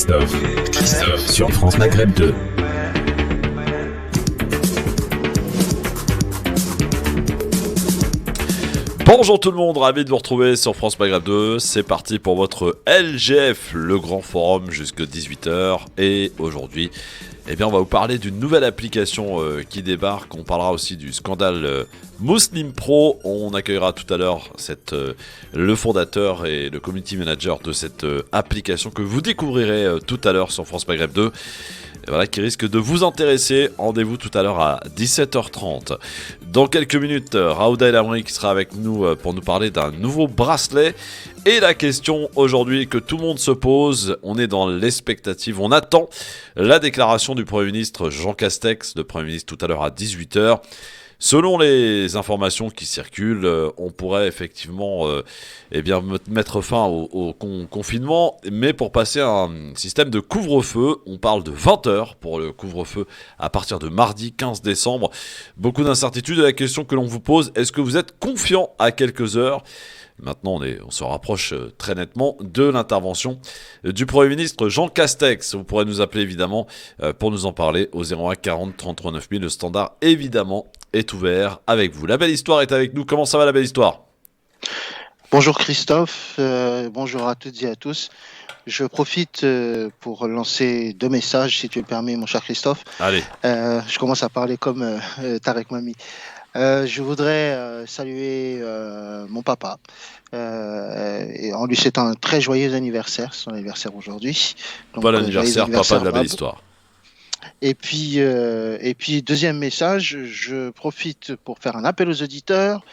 Christophe sur France Maghreb 2. Bonjour tout le monde, ravi de vous retrouver sur France Maghreb 2. C'est parti pour votre LGF, le grand forum jusqu'à 18h. Et aujourd'hui, on va vous parler d'une nouvelle application qui débarque. On parlera aussi du scandale Muslim Pro. On accueillera tout à l'heure le fondateur et le community manager de cette application que vous découvrirez tout à l'heure sur France Maghreb 2. Et voilà, qui risque de vous intéresser. Rendez-vous tout à l'heure à 17h30. Dans quelques minutes, Raouda El Amri qui sera avec nous pour nous parler d'un nouveau bracelet. Et la question aujourd'hui que tout le monde se pose, on est dans l'expectative, on attend la déclaration du Premier ministre Jean Castex, le Premier ministre tout à l'heure à 18h. Selon les informations qui circulent, on pourrait effectivement mettre fin au confinement, mais pour passer à un système de couvre-feu, on parle de 20 heures pour le couvre-feu à partir de mardi 15 décembre. Beaucoup d'incertitudes. La question que l'on vous pose, est-ce que vous êtes confiant à quelques heures ? Maintenant, on se rapproche très nettement de l'intervention du Premier ministre Jean Castex. Vous pourrez nous appeler évidemment pour nous en parler au 01 40 33 9000. Le standard évidemment est ouvert avec vous. La belle histoire est avec nous. Comment ça va la belle histoire ? Bonjour Christophe, bonjour à toutes et à tous. Je profite pour lancer 2 messages si tu le permets mon cher Christophe. Allez. Je commence à parler comme Tarek Mami. Je voudrais saluer mon papa et en lui souhaitant un très joyeux anniversaire, son anniversaire aujourd'hui. Donc, bon anniversaire papa de la belle histoire. Et puis deuxième message, je profite pour faire un appel aux auditeurs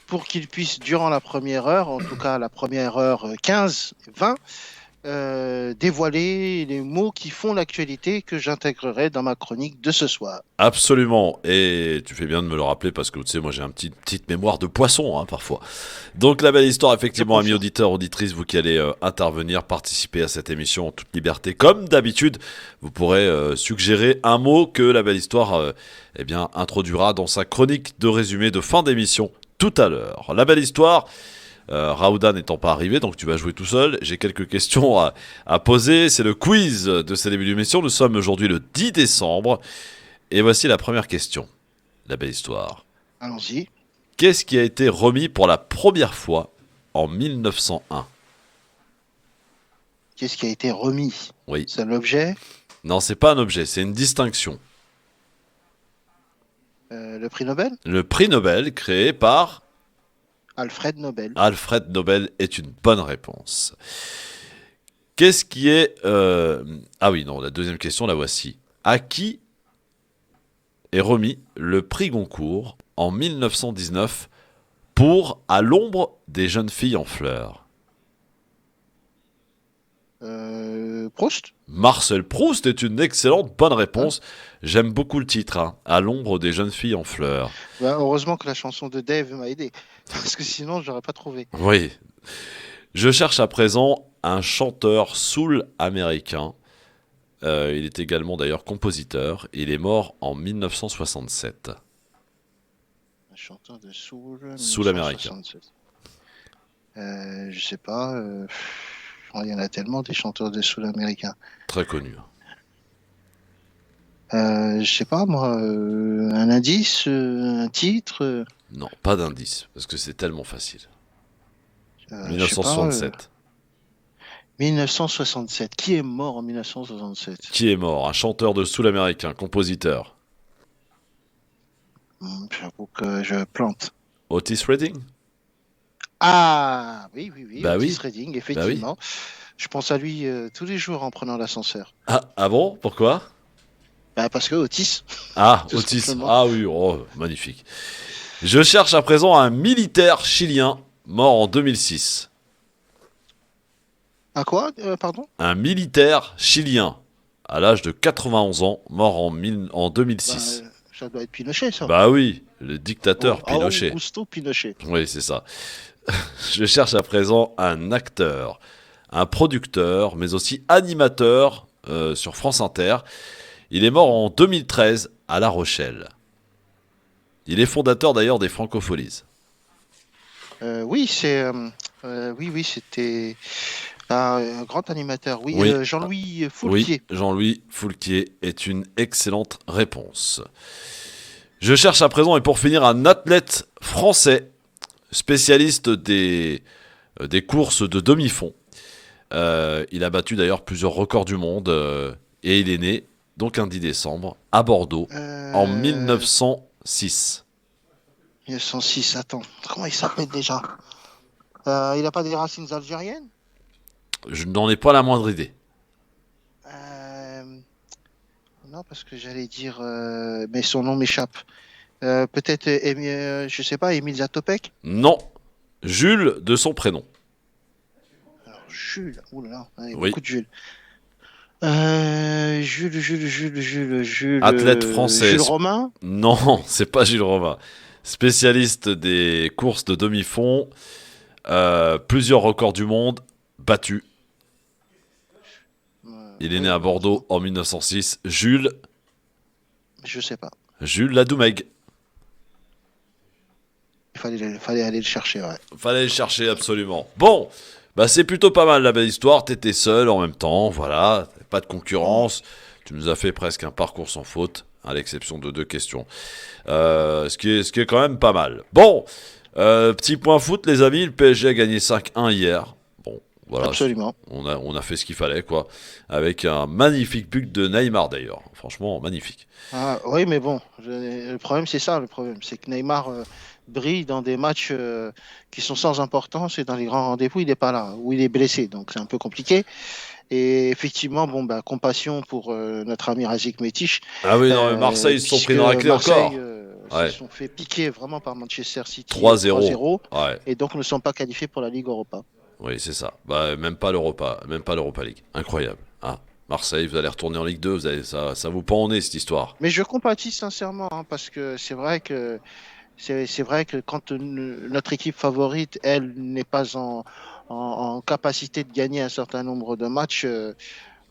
pour qu'ils puissent durant la première heure, en tout cas la première heure 15-20, dévoiler les mots qui font l'actualité que j'intégrerai dans ma chronique de ce soir. Absolument, et tu fais bien de me le rappeler parce que tu sais, moi j'ai une petite mémoire de poisson parfois. Donc la belle histoire, effectivement, amis auditeurs, auditrices, vous qui allez intervenir, participer à cette émission en toute liberté, comme d'habitude, vous pourrez suggérer un mot que la belle histoire introduira dans sa chronique de résumé de fin d'émission tout à l'heure. La belle histoire. Raouda n'étant pas arrivé, donc tu vas jouer tout seul. J'ai quelques questions à poser. C'est le quiz de ce début d'émission. Nous sommes aujourd'hui le 10 décembre. Et voici la première question. La belle histoire. Allons-y. Qu'est-ce qui a été remis pour la première fois en 1901 ? Qu'est-ce qui a été remis ? Oui. C'est un objet ? Non, c'est pas un objet, c'est une distinction. Le prix Nobel ? Le prix Nobel créé par... Alfred Nobel. Alfred Nobel est une bonne réponse. Qu'est-ce qui est... Ah oui, non, la deuxième question, la voici. À qui est remis le prix Goncourt en 1919 pour À l'ombre des jeunes filles en fleurs ? Proust ? Marcel Proust est une excellente bonne réponse. J'aime beaucoup le titre, À l'ombre des jeunes filles en fleurs. Bah, heureusement que la chanson de Dave m'a aidé, parce que sinon je n'aurais pas trouvé. Oui. Je cherche à présent un chanteur soul américain. Il est également d'ailleurs compositeur. Il est mort en 1967. Un chanteur de soul. Soul américain. Je sais pas. Il y en a tellement des chanteurs de soul américains. Très connu. Je sais pas moi. Un indice, un titre. Non, pas d'indice, parce que c'est tellement facile. 1967. Pas, 1967. Qui est mort en 1967 ? Qui est mort ? Un chanteur de soul américain, compositeur. J'avoue que je plante. Otis Redding ? Ah, oui. Bah Otis oui. Redding, effectivement. Bah oui. Je pense à lui tous les jours en prenant l'ascenseur. Ah bon ? Pourquoi ? Parce que Otis. Ah, Tout Otis. simplement. Ah oui, magnifique. Je cherche à présent un militaire chilien mort en 2006. À quoi, pardon ? Un militaire chilien à l'âge de 91 ans, mort en 2006. Ça doit être Pinochet, ça. Bah oui, le dictateur Pinochet. Augusto Pinochet. Oui, c'est ça. Je cherche à présent un acteur, un producteur, mais aussi animateur sur France Inter. Il est mort en 2013 à La Rochelle. Il est fondateur d'ailleurs des Francopholies. Oui, c'était Un grand animateur, oui. Oui, Jean-Louis oui, Foulquier. Jean-Louis Foulquier est une excellente réponse. Je cherche à présent, et pour finir, un athlète français, spécialiste des courses de demi-fond. Il a battu d'ailleurs plusieurs records du monde, et il est né, donc un 10 décembre, à Bordeaux, en Euh, 1906. 1906, attends. Comment il s'appelle déjà? Il n'a pas des racines algériennes? Je n'en ai pas la moindre idée. Euh, non, parce que j'allais dire, mais son nom m'échappe. Peut-être, je sais pas, Émile Zatopek? Non, Jules de son prénom. Alors, Jules. Ouh là là, il y a Oui, beaucoup de Jules. Jules, athlète français. Jules Romain? Non, c'est pas Gilles Romain. Spécialiste des courses de demi-fond, plusieurs records du monde battus. Il est né Oui, à malheureusement. Bordeaux en 1906. Je sais pas. Jules Ladoumègue. Il fallait aller le chercher, ouais. Fallait le chercher absolument. Bon, bah c'est plutôt pas mal la belle histoire. T'étais seul en même temps, voilà, pas de Bon, concurrence. Tu nous as fait presque un parcours sans faute, à l'exception de 2 questions. Ce qui est quand même pas mal. Bon, petit point foot, les amis. Le PSG a gagné 5-1 hier. Bon, voilà, absolument. on a fait ce qu'il fallait, quoi. Avec un magnifique but de Neymar d'ailleurs. Franchement, magnifique. Ah, oui, mais bon, le problème, c'est ça, le problème. C'est que Neymar brille dans des matchs qui sont sans importance et dans les grands rendez-vous, il n'est pas là, ou il est blessé. Donc, c'est un peu compliqué. Et effectivement, bon, bah, compassion pour notre ami Razik Metich, Ah oui, non, mais Marseille, ils se sont pris puisque dans la clé Marseille encore. se Ouais, sont fait piquer vraiment par Manchester City 3-0. 3-0 Ouais. et donc ne sont pas qualifiés pour la Ligue Europa. Oui, c'est ça. Bah, même pas l'Europa League. Incroyable. Ah, Marseille, vous allez retourner en Ligue 2, ça vous pend au nez cette histoire. Mais je compatis sincèrement, hein, parce que c'est vrai que quand notre équipe favorite, elle, n'est pas en capacité de gagner un certain nombre de matchs,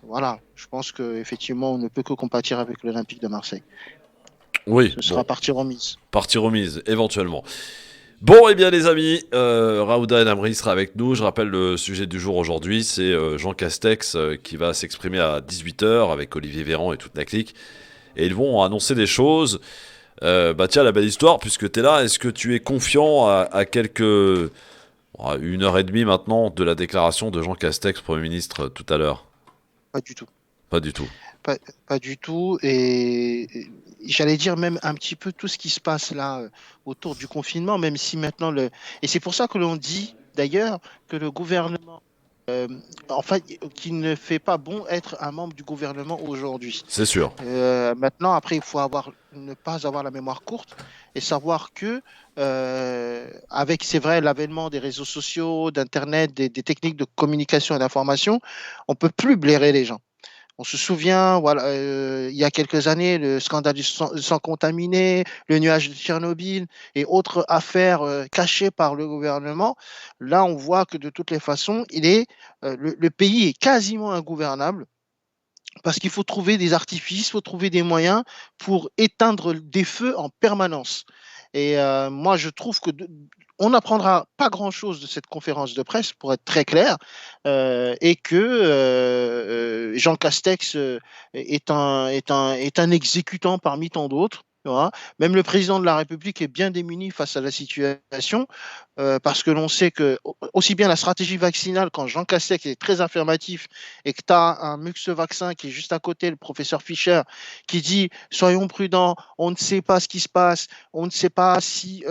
voilà, je pense qu'effectivement, on ne peut que compatir avec l'Olympique de Marseille. Oui, Ce sera bon, partie remise. partie remise, éventuellement. Bon, eh bien les amis, Raouda El Amri sera avec nous. Je rappelle le sujet du jour aujourd'hui, c'est Jean Castex qui va s'exprimer à 18h avec Olivier Véran et toute la clique. Et ils vont annoncer des choses. Bah tiens, la belle histoire, puisque tu es là, est-ce que tu es confiant à quelques... à 1 heure et demie maintenant de la déclaration de Jean Castex, Premier ministre, tout à l'heure? Pas du tout. Pas du tout. Pas, pas du tout. Et j'allais dire même un petit peu tout ce qui se passe là autour du confinement, même si maintenant le... Et c'est pour ça que l'on dit d'ailleurs que le gouvernement, euh, en fait, qu'il ne fait pas bon être un membre du gouvernement aujourd'hui. C'est sûr. Maintenant, après, il faut ne pas avoir la mémoire courte et savoir que, avec, c'est vrai, l'avènement des réseaux sociaux, d'Internet, des techniques de communication et d'information, on peut plus blairer les gens. On se souvient, voilà, il y a quelques années, le scandale du sang contaminé, le nuage de Tchernobyl et autres affaires cachées par le gouvernement. Là, on voit que de toutes les façons, le pays est quasiment ingouvernable parce qu'il faut trouver des artifices, il faut trouver des moyens pour éteindre des feux en permanence. Et moi, je trouve que on n'apprendra pas grand-chose de cette conférence de presse, pour être très clair, et que Jean Castex est un exécutant parmi tant d'autres. Tu vois. Même le président de la République est bien démuni face à la situation, parce que l'on sait que aussi bien la stratégie vaccinale, quand Jean Castex est très affirmatif et que tu as un Mux vaccin qui est juste à côté, le professeur Fischer, qui dit soyons prudents, on ne sait pas ce qui se passe, on ne sait pas si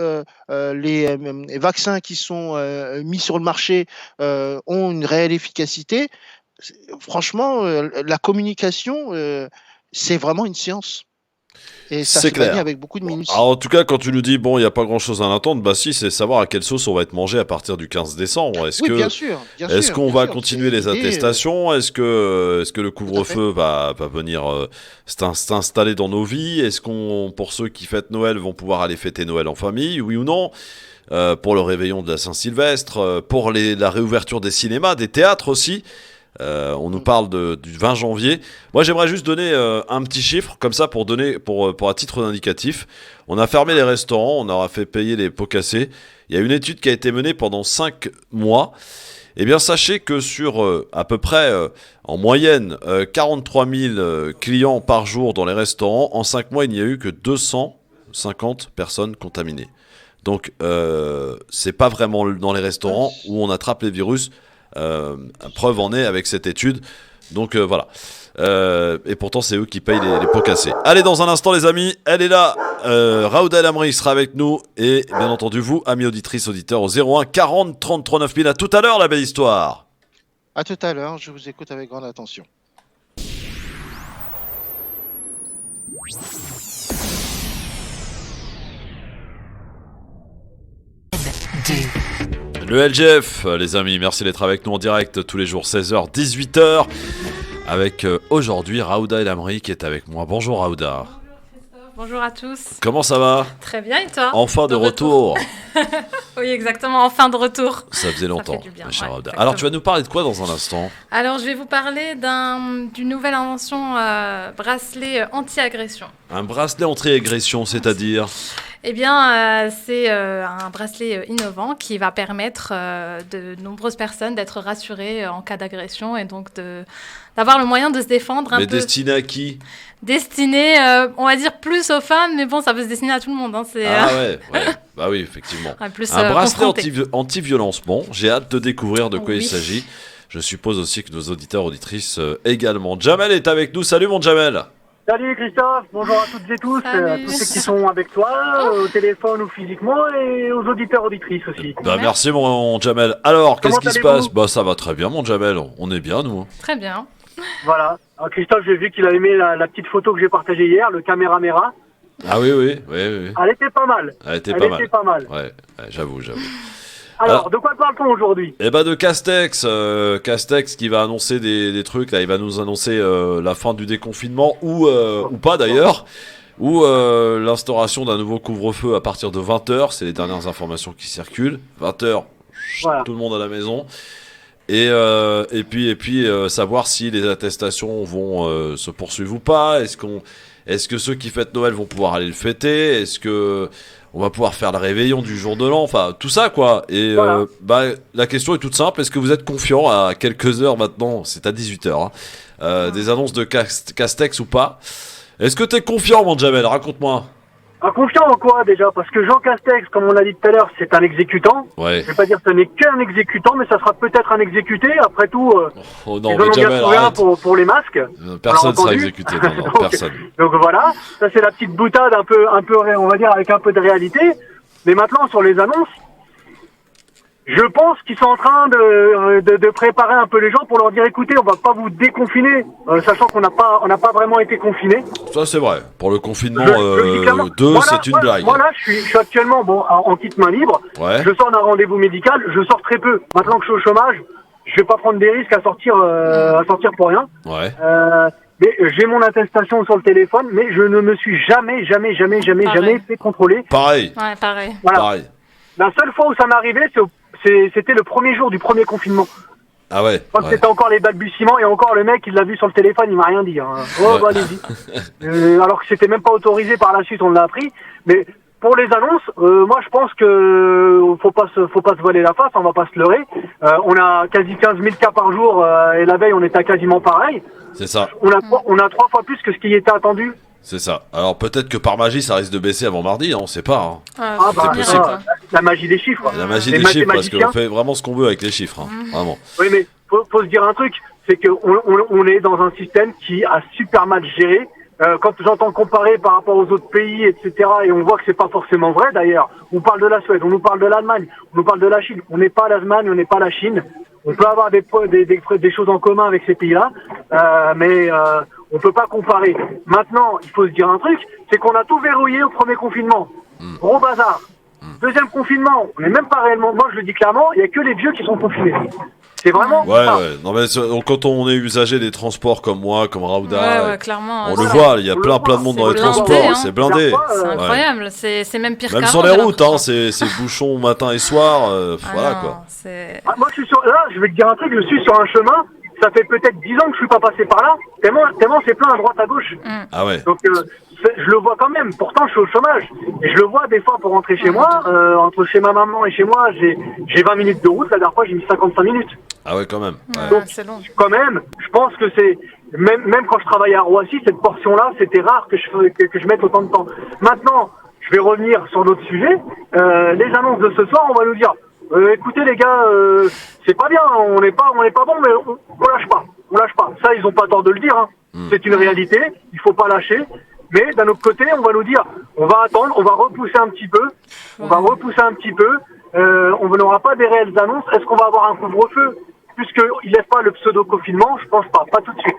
les vaccins qui sont mis sur le marché ont une réelle efficacité. Franchement, la communication, c'est vraiment une science. Et ça C'est se manie clair. avec beaucoup de Bon, alors, minutie. en tout cas, quand tu nous dis, bon, il n'y a pas grand-chose à attendre, bah si, c'est savoir à quelle sauce on va être mangé à partir du 15 décembre. Oui, bien sûr, bien Est-ce sûr, qu'on bien va sûr. continuer C'est les l'idée, attestations? Est-ce que le tout à fait. couvre-feu va venir s'installer dans nos vies? Est-ce qu'on, pour ceux qui fêtent Noël, vont pouvoir aller fêter Noël en famille, oui ou non? Pour le réveillon de la Saint-Sylvestre, pour la réouverture des cinémas, des théâtres aussi. On nous Mm. parle du 20 janvier. Moi, j'aimerais juste donner un petit chiffre, comme ça, pour à titre d'indicatif. On a fermé les restaurants, on aura fait payer les pots cassés. Il y a une étude qui a été menée pendant 5 mois. Eh bien, sachez que sur à peu près, en moyenne, 43 000 clients par jour dans les restaurants, en 5 mois, il n'y a eu que 250 personnes contaminées. Donc, c'est pas vraiment dans les restaurants où on attrape les virus. Preuve en est avec cette étude. Donc, voilà. Et pourtant, c'est eux qui payent les pots cassés. Allez, dans un instant, les amis, elle est là. Raouda El Amri sera avec nous. Et bien entendu, vous, amis auditrices, auditeurs, au 01 40 33 9000. À tout à l'heure, la belle histoire. À tout à l'heure, je vous écoute avec grande attention. Le LGF, les amis, merci d'être avec nous en direct tous les jours, 16h, 18h. Avec aujourd'hui Raouda El Amri qui est avec moi. Bonjour Raouda. Bonjour à tous. Comment ça va? Très bien, et toi? Enfin de retour. Oui, exactement, enfin de retour. Ça faisait longtemps, ça fait du bien, ma chère Raouda. exactement. Alors tu vas nous parler de quoi dans un instant? Alors je vais vous parler d'une nouvelle invention, bracelet anti-agression. Un bracelet anti-agression, c'est-à-dire? Eh bien, c'est un bracelet innovant qui va permettre de nombreuses personnes d'être rassurées en cas d'agression et donc d'avoir le moyen de se défendre un Mais peu. destiné à qui? Destiné, on va dire plus aux femmes, mais bon, ça peut se destiner à tout le monde. Hein, Ah ouais. Bah oui, effectivement. plus, un bracelet confronté. anti-violence. Bon, j'ai hâte de découvrir de quoi il Oui. s'agit. Je suppose aussi que nos auditeurs, auditrices également. Jamel est avec nous. Salut mon Jamel. Salut Christophe, bonjour à toutes et tous, Salut. à tous ceux qui sont avec toi, au téléphone ou physiquement, et aux auditeurs auditrices aussi. Bah merci mon Jamel. Alors, qu'est-ce Comment qui se allez-vous passe? Bah ça va très bien mon Jamel. On est bien nous. Très bien. Voilà. Alors, Christophe, j'ai vu qu'il a aimé la petite photo que j'ai partagée hier, le caméra-méra. Ah oui. Elle était pas mal. Elle était Elle pas mal. était pas mal. Ouais, j'avoue. Alors, de quoi parle-t-on aujourd'hui? Eh bah de Castex, Castex qui va annoncer des trucs là, il va nous annoncer la fin du déconfinement ou pas d'ailleurs, ou l'instauration d'un nouveau couvre-feu à partir de 20h, c'est les dernières informations qui circulent. 20h, Voilà. tout le monde à la maison. Et puis savoir si les attestations vont se poursuivre ou pas. Est-ce que ceux qui fêtent Noël vont pouvoir aller le fêter? Est-ce que on va pouvoir faire le réveillon du jour de l'an? Enfin, tout ça, quoi. Et Voilà. la question est toute simple. Est-ce que vous êtes confiant à quelques heures maintenant? C'est à 18h. Des annonces de Castex ou pas? Est-ce que t'es confiant, mon Jamel? Raconte-moi. Confiant en quoi déjà? Parce que Jean Castex, comme on l'a dit tout à l'heure, c'est un exécutant. Ouais. Je vais pas dire que ce n'est qu'un exécutant, mais ça sera peut-être un exécuté. Après tout, Oh ils non, en mais ont bien Jamel, trouvé un arrête. pour les masques. Personne On l'a sera entendu. exécuté. Non, Donc, personne. Donc voilà, ça c'est la petite boutade un peu, on va dire avec un peu de réalité. Mais maintenant sur les annonces, je pense qu'ils sont en train de préparer un peu les gens pour leur dire écoutez, on va pas vous déconfiner, sachant qu'on n'a pas vraiment été confinés. Ça, c'est vrai. Pour le confinement Je le dis clairement. 2, Voilà, c'est une blague. Moi là, je suis actuellement en kit main libre. Ouais. Je sors d'un rendez-vous médical, je sors très peu. Maintenant que je suis au chômage, je vais pas prendre des risques à sortir pour rien. Ouais. Mais j'ai mon attestation sur le téléphone, mais je ne me suis jamais fait contrôler. Pareil. Ouais, pareil. Voilà. Pareil. La seule fois où ça m'est arrivé, c'était le premier jour du premier confinement. Ah ouais. Quand Ouais. c'était encore les balbutiements, et encore le mec, il l'a vu sur le téléphone, il m'a rien dit. Hein. Oh, Ouais. bah allez-y. Alors que c'était même pas autorisé par la suite, on l'a appris. Mais pour les annonces, moi je pense que faut pas se voiler la face, on va pas se leurrer. On a quasi 15 000 cas par jour, et la veille on était à quasiment pareil. C'est ça. On a 3 fois plus que ce qui était attendu. C'est ça. Alors peut-être que par magie, ça risque de baisser avant mardi, hein, on sait pas. Hein. Ah bah, c'est possible. la magie des chiffres. La magie Les des chiffres, parce mathématiciens. qu'on fait vraiment ce qu'on veut avec les chiffres. Hein. Vraiment. Oui, mais faut se dire un truc, c'est que on est dans un système qui a super mal géré. Quand j'entends comparer par rapport aux autres pays, etc., et on voit que c'est pas forcément vrai d'ailleurs. On parle de la Suède, on nous parle de l'Allemagne, on nous parle de la Chine. On n'est pas l'Allemagne, on n'est pas la Chine. On peut avoir des choses en commun avec ces pays-là, mais on peut pas comparer. Maintenant, il faut se dire un truc, c'est qu'on a tout verrouillé au premier confinement. Gros bazar. Deuxième confinement, on n'est même pas réellement. Moi, je le dis clairement, il y a que les vieux qui sont confinés. C'est vraiment Ouais, ça. ouais. Non, mais quand on est usager des transports comme moi, comme Raouda, Ouais, clairement. on c'est- le voit, il y a On le plein voit. de monde dans C'est les blindé, transports, hein. c'est blindé. C'est Ouais. incroyable, c'est même pire Même qu'avant. sur les j'ai routes, hein, l'impression. c'est bouchon matin et soir, Ah voilà non, quoi. c'est- Moi, je vais te dire un truc, je suis sur un chemin, ça fait peut-être 10 ans que je suis pas passé par là, tellement c'est plein à droite à gauche. Ah ouais. Donc, je le vois quand même, pourtant je suis au chômage. Et je le vois des fois pour rentrer chez moi, entre chez ma maman et chez moi, j'ai 20 minutes de route, la dernière fois j'ai mis 55 minutes. Ah ouais, quand même. Ouais. Donc, c'est long. quand même, je pense que c'est même quand je travaillais à Roissy, cette portion-là, c'était rare que je mette autant de temps. Maintenant, je vais revenir sur notre sujet. Les annonces de ce soir, on va nous dire écoutez les gars, c'est pas bien, on n'est pas bon, mais on lâche pas. On lâche pas. Ça, ils ont pas tort de le dire. Hein. C'est une réalité. Il faut pas lâcher. Mais d'un autre côté, on va nous dire on va attendre, on va repousser un petit peu. On n'aura pas des réelles annonces. Est-ce qu'on va avoir un couvre-feu? Puisqu'il lève pas le pseudo-confinement, je pense pas tout de suite.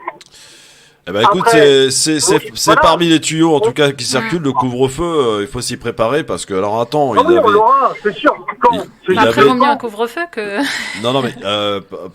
Eh ben écoute, Après, c'est voilà. parmi les tuyaux en tout cas qui circulent, le couvre-feu, il faut s'y préparer parce que alors attends, Ah oui, on l'aura, c'est sûr. Quand Après, vaut mieux un couvre-feu que... Non mais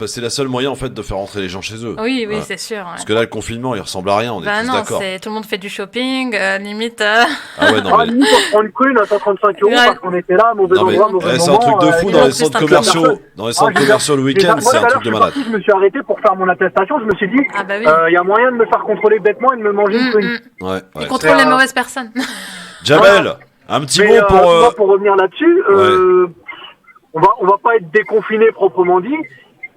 c'est la seule moyen en fait de faire rentrer les gens chez eux. Oui, Voilà. c'est sûr. Ouais. Parce que là le confinement il ressemble à rien, on est tous d'accord. Tout le monde fait du shopping, limite... Ah ouais, non mais... limite, on prend une prune à 135 € parce qu'on était là, mauvais endroit, mauvais c'est moment. un truc de fou dans les centres commerciaux. Dans les centres commerciaux le week-end, c'est un truc de malade. Je me suis arrêté pour faire mon attestation, je me suis dit, il y a moyen de me faire contrôler bêtement et de me manger une prune. Ouais. Ils contrôlent les mauvaises personnes. Jamel, un petit mot pour... Pour revenir là-dessus, on va pas être déconfiné proprement dit.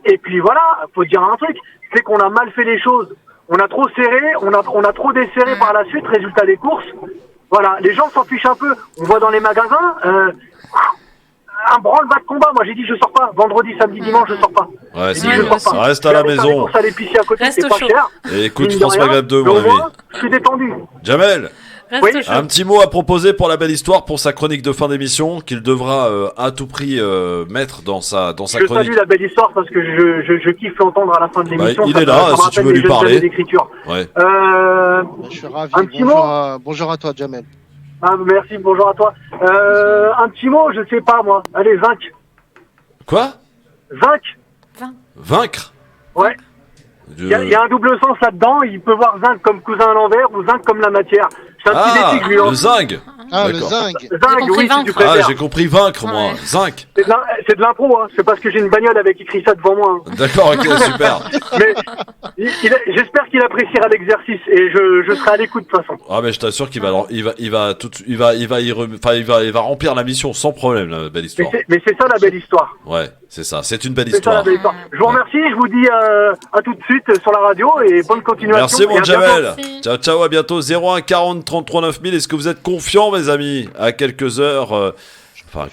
Et puis voilà, faut dire un truc, c'est qu'on a mal fait les choses. On a trop serré, on a trop desserré par la suite, résultat des courses. Voilà, les gens s'en fichent un peu. On voit dans les magasins, un branle-bas de combat. Moi j'ai dit je sors pas. Vendredi, samedi, dimanche, je sors pas. Ouais, j'ai dit je sors pas. Reste à la maison. Les courses à l'épicier à côté, c'est pas cher. Et écoute France Maghreb 2, mon au ami. moins, je suis détendu. Jamel, Reste chaud. un petit mot à proposer pour la belle histoire, pour sa chronique de fin d'émission, qu'il devra à tout prix mettre dans sa Je chronique. salue la belle histoire parce que je kiffe l'entendre à la fin de l'émission. Il est là, si tu veux lui parler. Je suis ravi. Un petit Bonjour à toi, Jamel. Merci, bonjour à toi. Un petit mot, je sais pas moi. Allez, zinc. Quoi? Vaincre? Ouais. Il y a un double sens là-dedans. Il peut voir zinc comme cousin à l'envers ou zinc comme la matière. C'est un petit défi que lui le zinc. Ah, le D'accord. zinc. Zinc, oui, si tu préfères. J'ai compris vaincre, moi. Zinc. C'est de l'impro, hein. C'est parce que j'ai une bagnole avec écrit ça devant moi. Hein. D'accord, ok, super. Mais j'espère qu'il appréciera l'exercice et je serai à l'écoute de toute façon. Ah mais je t'assure qu'il va remplir la mission sans problème, la belle histoire. Mais c'est ça la belle histoire. Ouais, c'est ça, c'est une belle C'est ça la histoire. belle histoire. Je vous remercie, je vous dis à tout de suite sur la radio et bonne continuation. Merci mon et à Jamel. bientôt. Ciao ciao, à bientôt. 01 40 33 9000. Est-ce que vous êtes confiants mes amis? À quelques heures,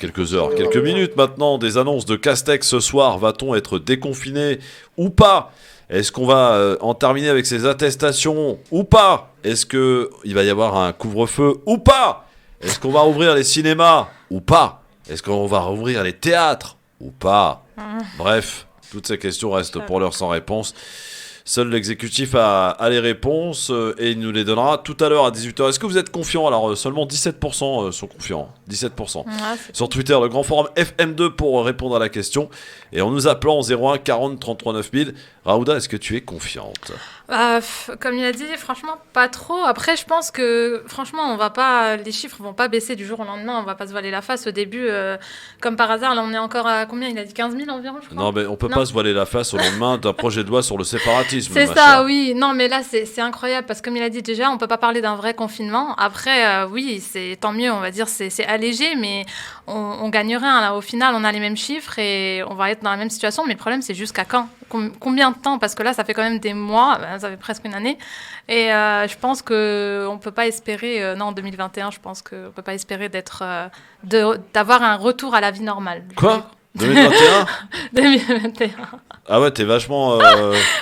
quelques minutes maintenant des annonces de Castex ce soir, va-t-on être déconfiné ou pas? Est-ce qu'on va en terminer avec ces attestations ou pas? Est-ce qu'il va y avoir un couvre-feu ou pas? Est-ce qu'on va rouvrir les cinémas ou pas? Est-ce qu'on va rouvrir les théâtres ou pas? Bref, toutes ces questions restent pour l'heure sans réponse. Seul l'exécutif a les réponses et il nous les donnera tout à l'heure à 18h. Est-ce que vous êtes confiants? Alors seulement 17% sont confiants. 17%. Sur Twitter, le grand forum FM2 pour répondre à la question. Et en nous appelant 01 40 33 9000. Raouda, est-ce que tu es confiante? Comme il a dit, franchement, pas trop. Après, je pense que, franchement, les chiffres vont pas baisser du jour au lendemain. On va pas se voiler la face. Au début, comme par hasard, là, on est encore à combien? Il a dit 15 000 environ, je crois. Non, mais on peut pas se voiler la face au lendemain d'un projet de loi sur le séparatisme. C'est ça, oui. Non, mais là, c'est incroyable parce que, comme il a dit déjà, on peut pas parler d'un vrai confinement. Après, oui, c'est tant mieux, on va dire, c'est allégé, mais on gagne rien. Là, au final, on a les mêmes chiffres et on va être dans la même situation. Mais le problème, c'est jusqu'à quand? Combien de temps? Parce que là, ça fait quand même des mois, ça fait presque une année. Et je pense qu'on ne peut pas espérer, en 2021, je pense qu'on ne peut pas espérer d'avoir un retour à la vie normale. Quoi? 2021? 2021. Ah ouais, t'es vachement...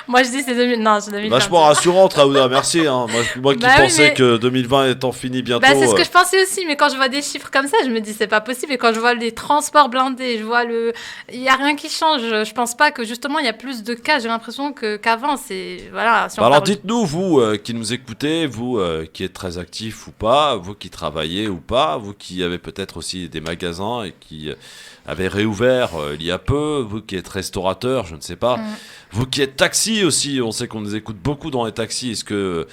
Moi, je dis c'est 2021. Vachement rassurante, Raouda, merci. Hein. Moi qui pensais que 2020 étant fini bientôt... c'est ce que je pensais aussi, mais quand je vois des chiffres comme ça, je me dis c'est pas possible. Et quand je vois les transports blindés, je vois il n'y a rien qui change. Je pense pas que justement il y a plus de cas. J'ai l'impression qu'avant, c'est... Voilà, si alors dites-nous, vous qui nous écoutez, vous qui êtes très actifs ou pas, vous qui travaillez ou pas, vous qui avez peut-être aussi des magasins et qui... avait réouvert il y a peu, vous qui êtes restaurateur, je ne sais pas, vous qui êtes taxi aussi, on sait qu'on nous écoute beaucoup dans les taxis, est-ce que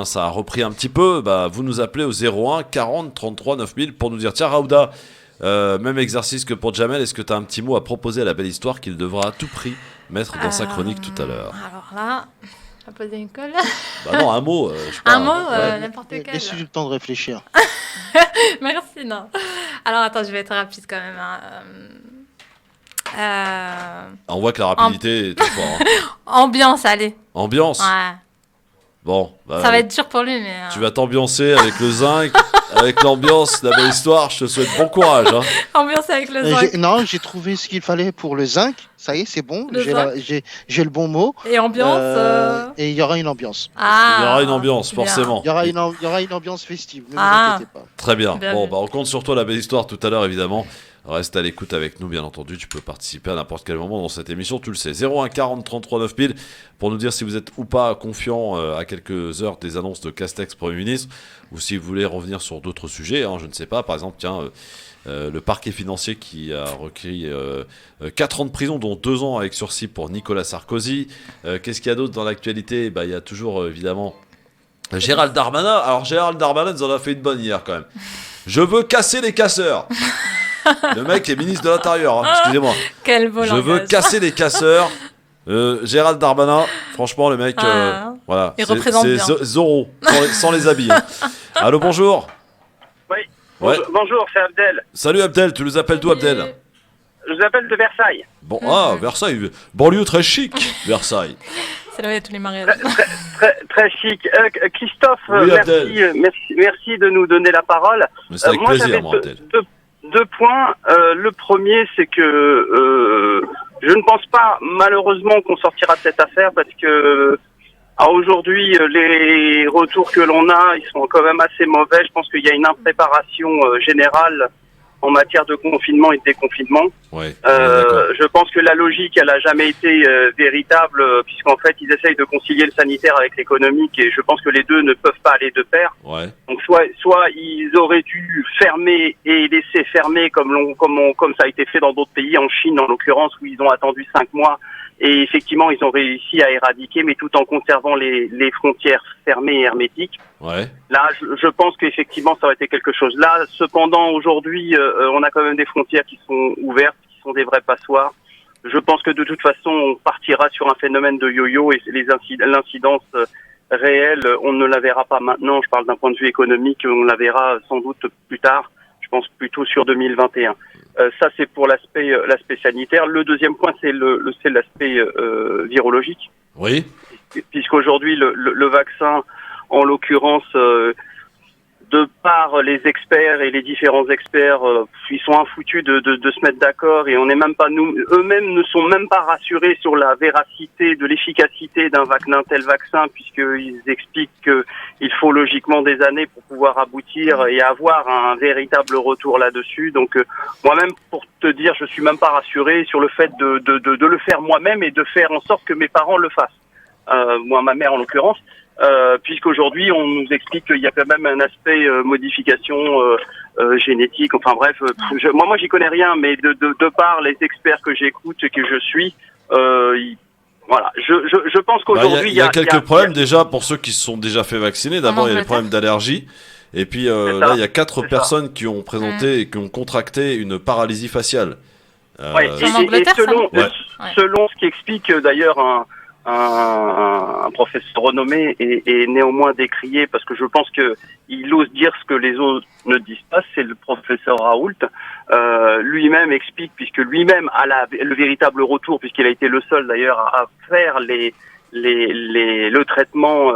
ça a repris un petit peu? Vous nous appelez au 01 40 33 9000 pour nous dire, tiens Raouda, même exercice que pour Jamel, est-ce que tu as un petit mot à proposer à la belle histoire qu'il devra à tout prix mettre dans sa chronique tout à l'heure? Alors là... poser une colle. Non, un mot. Un mot, n'importe quel. Laisse-lui du temps de réfléchir. Merci, non. Alors attends, je vais être rapide quand même. On voit que la rapidité est fort. Hein. Ambiance, allez. Ambiance. Ouais. Bon. Ça va être dur pour lui, mais. Tu vas t'ambiancer avec le zinc, avec l'ambiance, la belle histoire. Je te souhaite bon courage. Hein. Ambiance avec le zinc. Non, j'ai trouvé ce qu'il fallait pour le zinc. Ça y est, c'est bon. J'ai le bon mot. Et ambiance. Et il y aura une ambiance. Il y aura une ambiance, forcément. Il y aura une ambiance festive. Ne vous inquiétez pas. Très bien. Bien Bon, vu. on compte sur toi, la belle histoire, tout à l'heure, évidemment. Reste à l'écoute avec nous, bien entendu. Tu peux participer à n'importe quel moment dans cette émission, tu le sais. 01 40 33 9000 pour nous dire si vous êtes ou pas confiant à quelques heures des annonces de Castex Premier ministre, ou si vous voulez revenir sur d'autres sujets. Hein, je ne sais pas, par exemple, le parquet financier qui a requis 4 ans de prison, dont 2 ans avec sursis pour Nicolas Sarkozy. Qu'est-ce qu'il y a d'autre dans l'actualité ? Il y a toujours, évidemment, Gérald Darmanin. Alors, Gérald Darmanin nous en a fait une bonne hier, quand même. Je veux casser les casseurs. Le mec est ministre de l'Intérieur, hein, excusez-moi. Quel beau Je veux casser les casseurs. Gérald Darmanin, franchement, le mec, voilà. Il représente bien. C'est Zorro, sans les habits. Hein. Allô, bonjour. Oui. Ouais. Bonjour, c'est Abdel. Salut Abdel, tu nous appelles d'où Abdel ? Je vous appelle de Versailles. Bon, Versailles, banlieue très chic, Versailles. C'est là où il y a tous les mariages. Très chic. Christophe, Oui, Abdel. merci de nous donner la parole. Mais c'est avec moi, plaisir, j'avais moi, Abdel. deux points. Le premier, c'est que je ne pense pas, malheureusement, qu'on sortira de cette affaire parce que aujourd'hui, les retours que l'on a, ils sont quand même assez mauvais. Je pense qu'il y a une impréparation générale en matière de confinement et de déconfinement. Ouais, je pense que la logique, elle a jamais été véritable, puisqu'en fait, ils essayent de concilier le sanitaire avec l'économique, et je pense que les deux ne peuvent pas aller de pair. Ouais. Donc, soit ils auraient dû fermer et laisser fermer, comme ça a été fait dans d'autres pays, en Chine en l'occurrence, où ils ont attendu 5 mois. Et effectivement, ils ont réussi à éradiquer, mais tout en conservant les frontières fermées et hermétiques. Ouais. Là, je pense qu'effectivement, ça aurait été quelque chose. Là, cependant, aujourd'hui, on a quand même des frontières qui sont ouvertes, qui sont des vrais passoires. Je pense que de toute façon, on partira sur un phénomène de yo-yo et l'incidence réelle, on ne la verra pas maintenant. Je parle d'un point de vue économique, on la verra sans doute plus tard. Je pense plutôt sur 2021. Ça, c'est pour l'aspect sanitaire. Le deuxième point, c'est l'aspect virologique. Oui. Puisqu'aujourd'hui, le vaccin, en l'occurrence, de par les experts et les différents experts, ils sont infoutus de se mettre d'accord, et on n'est même pas eux-mêmes ne sont même pas rassurés sur la véracité de l'efficacité d'un tel vaccin, puisqu'ils expliquent qu'il faut logiquement des années pour pouvoir aboutir et avoir un véritable retour là-dessus. Donc moi-même, pour te dire, je suis même pas rassuré sur le fait de le faire moi-même et de faire en sorte que mes parents le fassent. Moi, ma mère en l'occurrence. Puisqu'aujourd'hui on nous explique qu'il y a quand même un aspect modification génétique. Enfin bref, moi j'y connais rien, mais de par les experts que j'écoute et que je suis, voilà. Je pense qu'aujourd'hui il y a quelques problèmes déjà pour ceux qui se sont déjà fait vacciner. D'abord, il y a les problèmes d'allergie. Et puis là, il y a 4 personnes qui ont présenté et qui ont contracté une paralysie faciale. Ouais, et selon ce qui explique d'ailleurs un professeur renommé et néanmoins décrié, parce que je pense que il ose dire ce que les autres ne disent pas, c'est le professeur Raoult. Lui-même explique, puisque lui-même a le véritable retour, puisqu'il a été le seul d'ailleurs à faire le traitement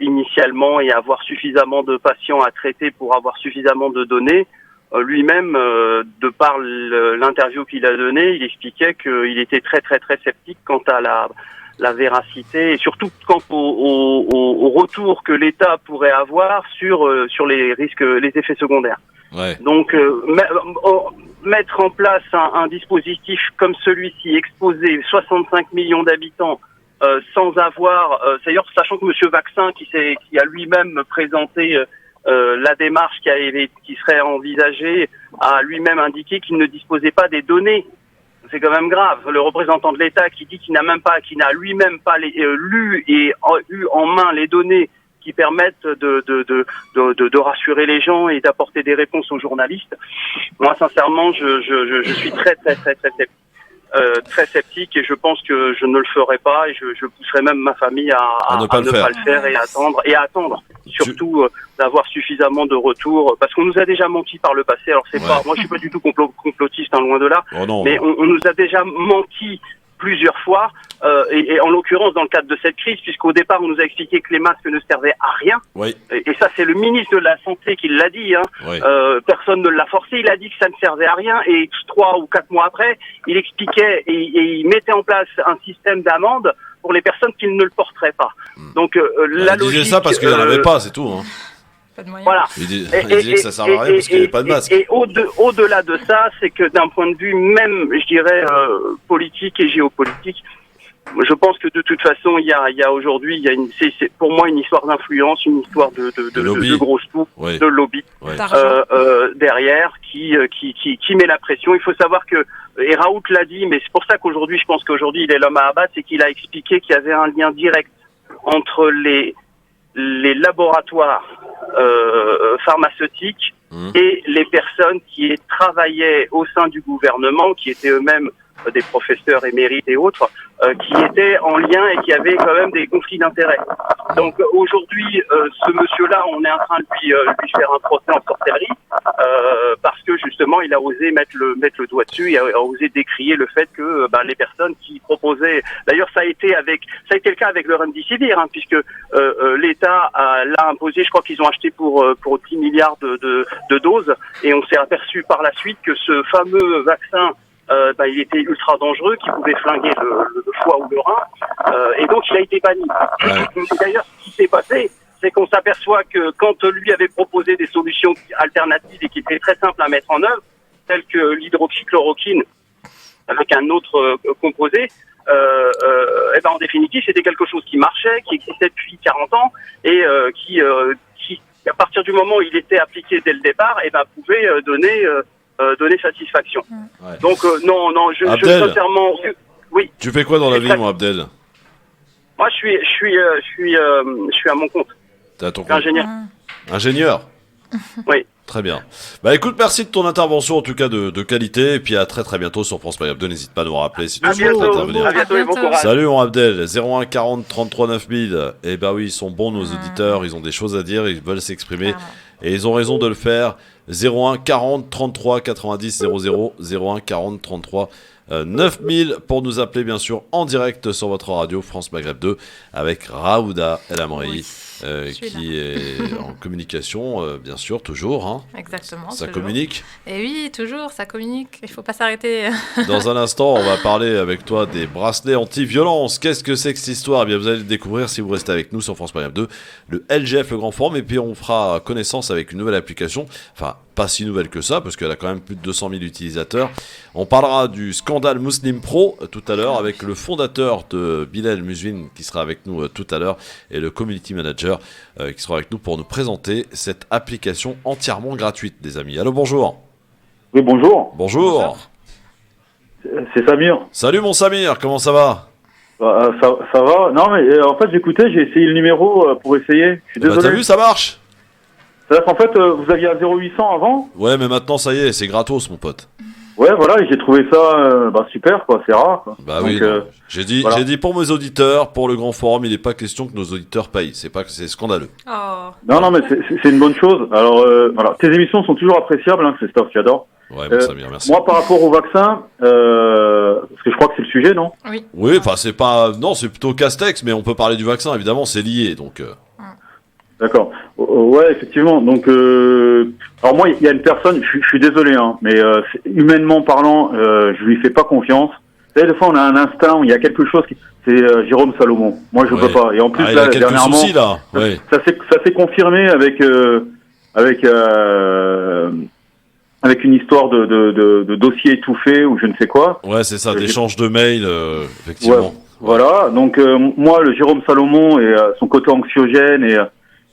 initialement et avoir suffisamment de patients à traiter pour avoir suffisamment de données. Lui-même, de par l'interview qu'il a donnée, il expliquait qu'il était très très très sceptique quant à la véracité et surtout quant au retour que l'État pourrait avoir sur les risques, les effets secondaires. Ouais. Donc mettre en place un dispositif comme celui-ci, exposer 65 millions d'habitants sans avoir, d'ailleurs sachant que Monsieur Vaccin qui a lui-même présenté la démarche qui serait envisagée, a lui-même indiqué qu'il ne disposait pas des données. C'est quand même grave. Le représentant de l'État qui dit qu'il n'a lui-même pas lu et eu en main les données qui permettent de rassurer les gens et d'apporter des réponses aux journalistes. Moi, sincèrement, je suis très sceptique et je pense que je ne le ferai pas et je pousserai même ma famille à ne pas le faire et à attendre surtout d'avoir suffisamment de retours, parce qu'on nous a déjà menti par le passé. Alors c'est pas, moi je suis pas du tout complotiste, hein, loin de là, mais on nous a déjà menti plusieurs fois, et en l'occurrence dans le cadre de cette crise, puisqu'au départ on nous a expliqué que les masques ne servaient à rien, et ça c'est le ministre de la Santé qui l'a dit, hein. Personne ne l'a forcé, il a dit que ça ne servait à rien, et 3 ou 4 mois après, il expliquait et il mettait en place un système d'amende pour les personnes qui ne le porteraient pas. Donc la logique... Il disait ça parce qu'il n'en avait pas, c'est tout, hein. Pas de moyens. Voilà. Il disait que ça servait à rien parce qu'il n'y avait pas de masque. Et au-delà de ça, c'est que d'un point de vue même, je dirais, politique et géopolitique, je pense que de toute façon, il y a aujourd'hui, c'est pour moi une histoire d'influence, une histoire de gros sous, de lobby derrière qui met la pression. Il faut savoir que, et Raoult l'a dit, mais c'est pour ça qu'aujourd'hui, je pense qu'aujourd'hui il est l'homme à abattre, c'est qu'il a expliqué qu'il y avait un lien direct entre les laboratoires pharmaceutiques et les personnes qui travaillaient au sein du gouvernement, qui étaient eux-mêmes des professeurs émérites et autres, qui étaient en lien et qui avaient quand même des conflits d'intérêts. Donc aujourd'hui, ce monsieur-là, on est en train de lui faire un procès en sorcellerie, parce que justement, il a osé mettre le doigt dessus, et a osé décrier le fait que les personnes qui proposaient, d'ailleurs ça a été le cas avec le Remdesivir, hein, puisque l'État l'a imposé, je crois qu'ils ont acheté pour 10 milliards de doses, et on s'est aperçu par la suite que ce fameux vaccin, il était ultra dangereux, qui pouvait flinguer le foie ou le rein, et donc il a été banni. D'ailleurs, ce qui s'est passé, c'est qu'on s'aperçoit que quand lui avait proposé des solutions alternatives et qui étaient très simples à mettre en œuvre, telles que l'hydroxychloroquine avec un autre composé, en définitive, c'était quelque chose qui marchait, qui existait depuis 40 ans, et qui à partir du moment où il était appliqué dès le départ, pouvait donner satisfaction. Donc non, je sincèrement, oui. Tu fais quoi dans la vie, moi, Abdel? Moi, je suis à mon compte. T'es à ton compte. Ingénieur. Ingénieur. Oui. Très bien. Écoute, merci de ton intervention, en tout cas de qualité, et puis à très très bientôt sur France Maghreb 2. N'hésite pas à nous rappeler si tu souhaites intervenir. À bientôt et bon courage. Salut mon Abdel, 01 40 33 9000. Eh ben oui, ils sont bons nos auditeurs, ils ont des choses à dire, ils veulent s'exprimer, et ils ont raison de le faire. 01 40 33 90 00, 01 40 33 9000 pour nous appeler bien sûr en direct sur votre radio France Maghreb 2 avec Raouda El Amri. Qui est en communication, bien sûr, toujours. Hein. Exactement. Ça toujours. communique. Et oui, toujours, ça communique. Il ne faut pas s'arrêter. Dans un instant, on va parler avec toi des bracelets anti-violence. Qu'est-ce que c'est que cette histoire? Eh bien, vous allez le découvrir si vous restez avec nous sur France Maghreb 2, le LGF, le Grand Forum. Et puis, on fera connaissance avec une nouvelle application. Enfin, pas si nouvelle que ça, parce qu'elle a quand même plus de 200 000 utilisateurs. On parlera du scandale Muslim Pro tout à l'heure avec le fondateur de Bilal Muzwin qui sera avec nous tout à l'heure et le community manager qui sera avec nous pour nous présenter cette application entièrement gratuite, des amis. Allô, bonjour. Oui, bonjour. Bonjour. C'est Samir. Salut mon Samir, comment ça va? Ça va. Non, mais en fait, j'écoutais, j'ai essayé le numéro pour essayer. Je suis désolé. T'as vu, ça marche. C'est-à-dire qu'en fait, vous aviez un 0800 avant. Ouais, mais maintenant, ça y est, c'est gratos, mon pote. Ouais, voilà, et j'ai trouvé ça super, quoi. C'est rare, quoi. Bah donc, oui, j'ai dit pour mes auditeurs, pour le Grand Forum, il n'est pas question que nos auditeurs payent. C'est scandaleux. Oh. Non, mais c'est une bonne chose. Alors, voilà, tes émissions sont toujours appréciables, hein, Christophe, j'adore. Ouais, bon, Samir, merci. Moi, par rapport au vaccin, parce que je crois que c'est le sujet, non? Oui, enfin, c'est pas... Non, c'est plutôt Castex, mais on peut parler du vaccin, évidemment, c'est lié, donc... D'accord. Ouais, effectivement. Donc, alors moi, il y a une personne, je suis désolé, hein, mais humainement parlant, je lui fais pas confiance. Vous savez, des fois, on a un instinct, il y a quelque chose qui... C'est Jérôme Salomon. Moi, je peux pas. Et en plus, il y a quelques dernièrement, soucis, là. Ouais. Ça s'est confirmé avec une histoire de dossier étouffé ou je ne sais quoi. Ouais, c'est ça, d'échange de mails, effectivement. Ouais, voilà. Donc, moi, le Jérôme Salomon et son côté anxiogène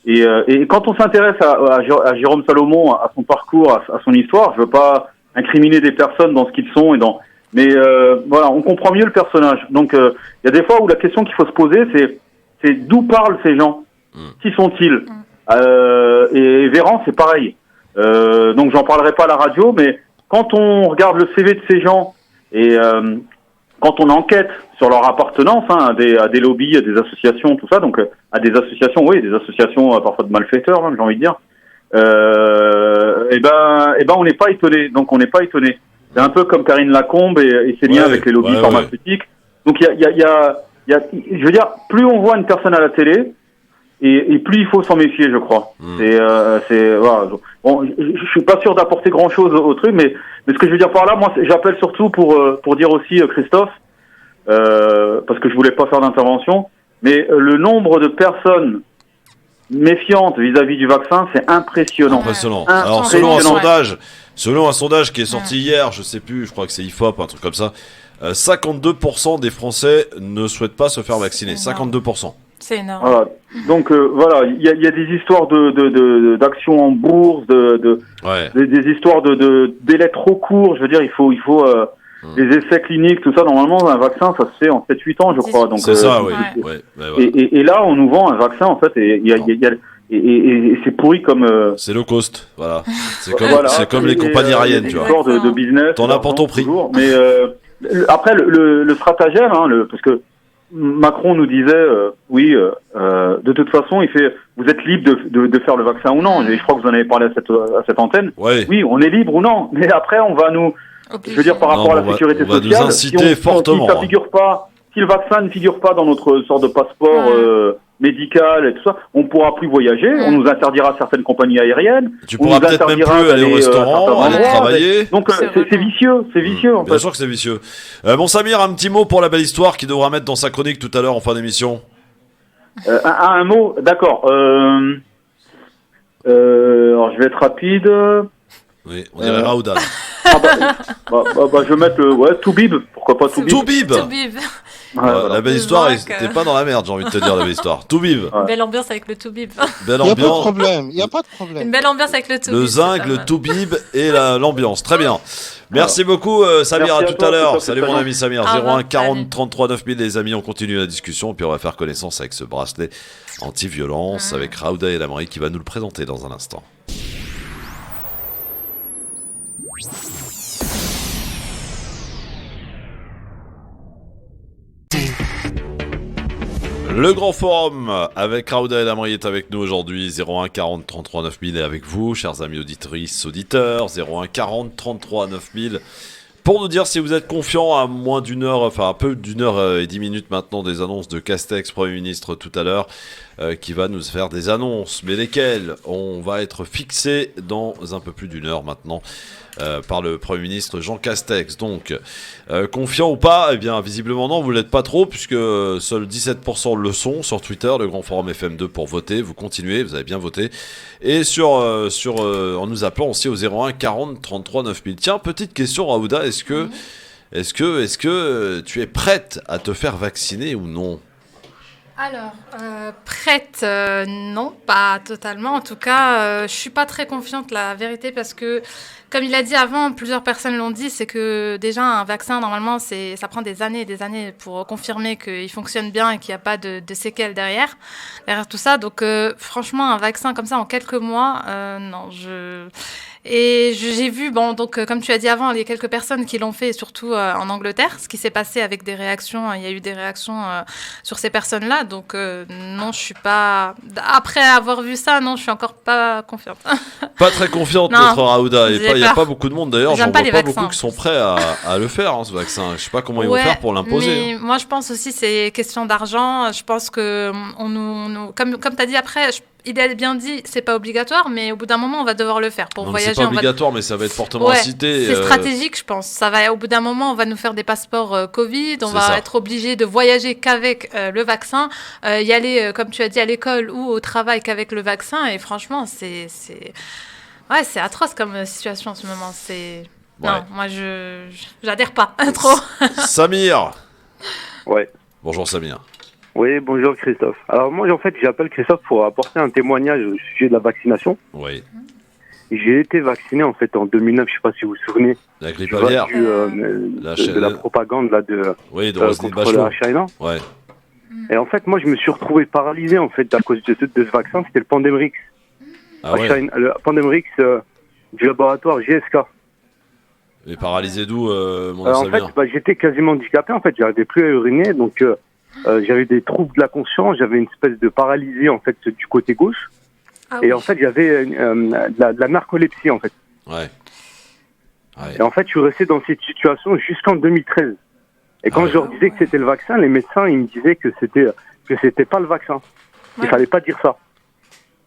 et quand on s'intéresse à Jérôme Salomon, à son parcours, à son histoire, je veux pas incriminer des personnes dans ce qu'ils sont mais voilà, on comprend mieux le personnage. Donc il y a des fois où la question qu'il faut se poser, c'est d'où parlent ces gens, qui sont-ils et Véran, c'est pareil. Donc j'en parlerai pas à la radio, mais quand on regarde le CV de ces gens et quand on enquête sur leur appartenance à des lobbies, à des associations, tout ça, donc à des associations, oui, des associations parfois de malfaiteurs, même, j'ai envie de dire, on n'est pas étonné. Donc on n'est pas étonné. C'est un peu comme Karine Lacombe et ses liens avec les lobbies pharmaceutiques. Donc il y a, je veux dire, plus on voit une personne à la télé, et plus il faut s'en méfier, je crois. Voilà. Bon, je suis pas sûr d'apporter grand chose au truc, mais ce que je veux dire par là, moi, j'appelle surtout pour dire aussi, Christophe, parce que je voulais pas faire d'intervention, mais le nombre de personnes méfiantes vis-à-vis du vaccin, c'est impressionnant. Impressionnant. Alors, selon un sondage qui est sorti hier, je sais plus, je crois que c'est IFOP, un truc comme ça, 52% des Français ne souhaitent pas se faire vacciner. 52%. C'est énorme. Voilà. Donc voilà, il y a des histoires d'actions en bourse, des histoires de délais trop courts. Je veux dire, il faut les essais cliniques, tout ça. Normalement, un vaccin, ça se fait en 7-8 ans, je crois. Donc c'est ça, oui. Et là, on nous vend un vaccin, en fait, et c'est pourri comme. C'est low cost, voilà. C'est comme les compagnies aériennes, tu vois. Histoire de business. T'en as pour ton prix. Toujours. Mais après, le stratagème, parce que Macron nous disait, de toute façon, vous êtes libre de faire le vaccin ou non. Et je crois que vous en avez parlé à cette antenne. Ouais. Oui, on est libre ou non. Mais après, on va nous, je veux dire, par rapport à la sécurité sociale, nous inciter fortement. Si le vaccin ne figure pas dans notre sorte de passeport médical et tout ça, on pourra plus voyager. On nous interdira certaines compagnies aériennes. Tu pourras peut-être même plus aller au restaurant, aller travailler. Donc c'est vicieux, en fait. Bien sûr que c'est vicieux. Bon Samir, un petit mot pour la belle histoire qu'il devra mettre dans sa chronique tout à l'heure en fin d'émission. Un mot, d'accord. Alors je vais être rapide. Oui, on dirait Raouda. Je vais mettre Toubib. Pourquoi pas Toubib. Toubib. La belle histoire, t'es pas dans la merde, j'ai envie de te dire, la belle histoire. Toubib. Belle ambiance avec le Toubib. Belle Il ambiance. n'y a pas de problème. Une belle ambiance avec le Toubib. Le zinc, le Toubib et l'ambiance. Très bien. Merci beaucoup, Samir. Merci à tout à l'heure. Christophe, Salut mon ami Samir. 01 40 33 9000, les amis. On continue la discussion. Puis on va faire connaissance avec ce bracelet anti-violence avec Raouda El Amri qui va nous le présenter dans un instant. Le grand forum avec Raouda El Amri est avec nous aujourd'hui. 01 40 33 9000 est avec vous, chers amis auditrices, auditeurs. 01 40 33 9000 pour nous dire si vous êtes confiant à moins d'une heure, enfin un peu d'une heure et 10 minutes maintenant des annonces de Castex, Premier ministre tout à l'heure, qui va nous faire des annonces, mais lesquelles on va être fixé dans un peu plus d'une heure maintenant. Par le Premier ministre Jean Castex. Donc, confiant ou pas, eh bien, visiblement non, vous l'êtes pas trop, puisque seuls 17% le sont sur Twitter, le Grand Forum FM2 pour voter. Vous continuez, vous avez bien voté. Et en nous appelant aussi au 01 40 33 9000. Tiens, petite question, Raouda, est-ce que tu es prête à te faire vacciner ou non ? Alors, prête, non, pas totalement. En tout cas, je suis pas très confiante, la vérité, parce que, comme il a dit avant, plusieurs personnes l'ont dit, c'est que déjà un vaccin, normalement, ça prend des années et des années pour confirmer qu'il fonctionne bien et qu'il n'y a pas de séquelles derrière tout ça. Donc, franchement, un vaccin comme ça en quelques mois, non, Et j'ai vu, comme tu as dit avant, il y a quelques personnes qui l'ont fait, surtout en Angleterre. Ce qui s'est passé avec des réactions, il y a eu des réactions sur ces personnes-là. Donc, non, je suis pas... Après avoir vu ça, non, je suis encore pas confiante. Pas très confiante, notre Raouda. Il n'y a pas beaucoup de monde, d'ailleurs. J'en vois pas beaucoup qui sont prêts à le faire, ce vaccin. Je sais pas comment ils vont faire pour l'imposer. Moi, je pense aussi que c'est question d'argent. Je pense que, comme tu as dit après... Il a bien dit, c'est pas obligatoire, mais au bout d'un moment, on va devoir le faire pour voyager. C'est pas obligatoire, mais ça va être fortement incité. C'est stratégique, je pense. Au bout d'un moment, on va nous faire des passeports Covid, on va être obligé de voyager qu'avec le vaccin, y aller, comme tu as dit, à l'école ou au travail qu'avec le vaccin. Et franchement, c'est atroce comme situation en ce moment. Non, moi, j'adhère pas trop. Samir. Ouais. Bonjour Samir. Oui, bonjour Christophe. Alors moi, en fait, j'appelle Christophe pour apporter un témoignage au sujet de la vaccination. Oui. J'ai été vacciné en fait en 2009, je sais pas si vous vous souvenez. La grippe aviaire. De la propagande là de contre la China. Ouais. Et en fait, moi, je me suis retrouvé paralysé en fait à cause de ce vaccin. C'était le Pandemrix. Le Pandemrix du laboratoire GSK. Et paralysé d'où, mon Samir ? En fait, j'étais quasiment handicapé. En fait, j'arrivais plus à uriner, donc. J'avais des troubles de la conscience, j'avais une espèce de paralysie en fait du côté gauche. Ah Et oui. en fait, j'avais de la narcolepsie en fait. Ouais. Et en fait, je suis resté dans cette situation jusqu'en 2013. Et quand je leur disais que c'était le vaccin, les médecins, ils me disaient que c'était pas le vaccin. Il fallait pas dire ça.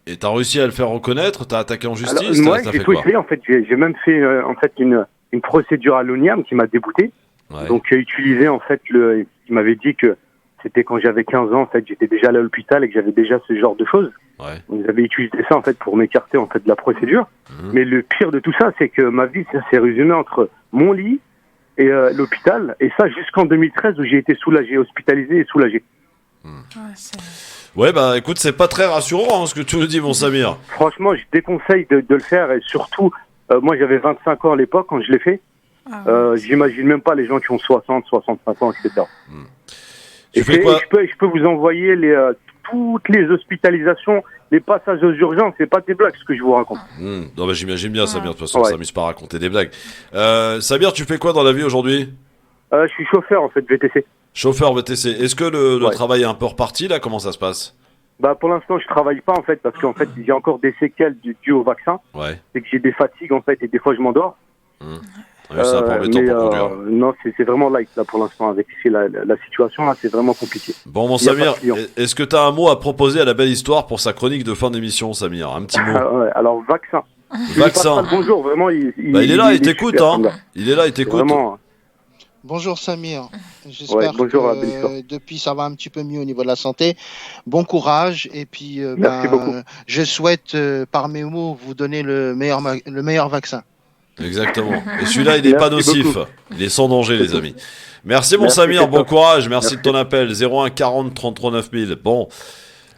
Et t'as réussi à le faire reconnaître? T'as attaqué en justice? Alors, moi, t'as j'ai fait tout quoi? essayé. En fait, j'ai même fait en fait une procédure à l'ONIAM qui m'a dégoûté. Ouais. Donc, j'ai utilisé en fait il m'avait dit que c'était quand j'avais 15 ans. En fait, j'étais déjà allé à l'hôpital et que j'avais déjà ce genre de choses. Ouais. Donc, j'avais utilisé ça en fait pour m'écarter en fait de la procédure. Mais le pire de tout ça, c'est que ma vie ça s'est résumé entre mon lit et l'hôpital, et ça jusqu'en 2013 où j'ai été soulagé, hospitalisé et soulagé. Ouais, bah écoute, c'est pas très rassurant ce que tu nous dis, mon Samir. Franchement, je déconseille de le faire, et surtout, moi j'avais 25 ans à l'époque quand je l'ai fait. J'imagine même pas les gens qui ont 60, 65 ans, etc. Tu Et fais quoi? je peux vous envoyer toutes les hospitalisations, les passages aux urgences, c'est pas des blagues ce que je vous raconte. Non, bah j'imagine bien, Samir, de toute façon, on s'amuse pas à raconter des blagues. Samir, tu fais quoi dans la vie aujourd'hui? Je suis chauffeur en fait, VTC. Chauffeur VTC. Est-ce que le travail est un peu reparti là? Comment ça se passe? Bah pour l'instant je travaille pas en fait parce qu'en fait j'ai encore des séquelles dues au vaccin. Ouais. C'est que j'ai des fatigues en fait et des fois je m'endors. Ouais, c'est un peu embêtant pour conduire. Non, c'est vraiment light là pour l'instant avec la situation là, c'est vraiment compliqué. Bon, mon Il y a Samir, pas de client. est-ce que t'as un mot à proposer à la belle histoire pour sa chronique de fin d'émission, Samir? Un petit mot. Ouais, alors vaccin. Vaccin. Bonjour, vraiment il Il est là, il t'écoute, super, hein. Il est là, il t'écoute. Vraiment. Bonjour Samir, j'espère bonjour, que depuis ça va un petit peu mieux au niveau de la santé. Bon courage et puis Merci beaucoup. je souhaite par mes mots vous donner le meilleur vaccin. Exactement. Et celui-là, il n'est pas Merci nocif. beaucoup. Il est sans danger, les amis. Merci, mon Merci, Samir. c'est Bon top. courage. Merci de ton appel. 01 40 33 9000. Bon.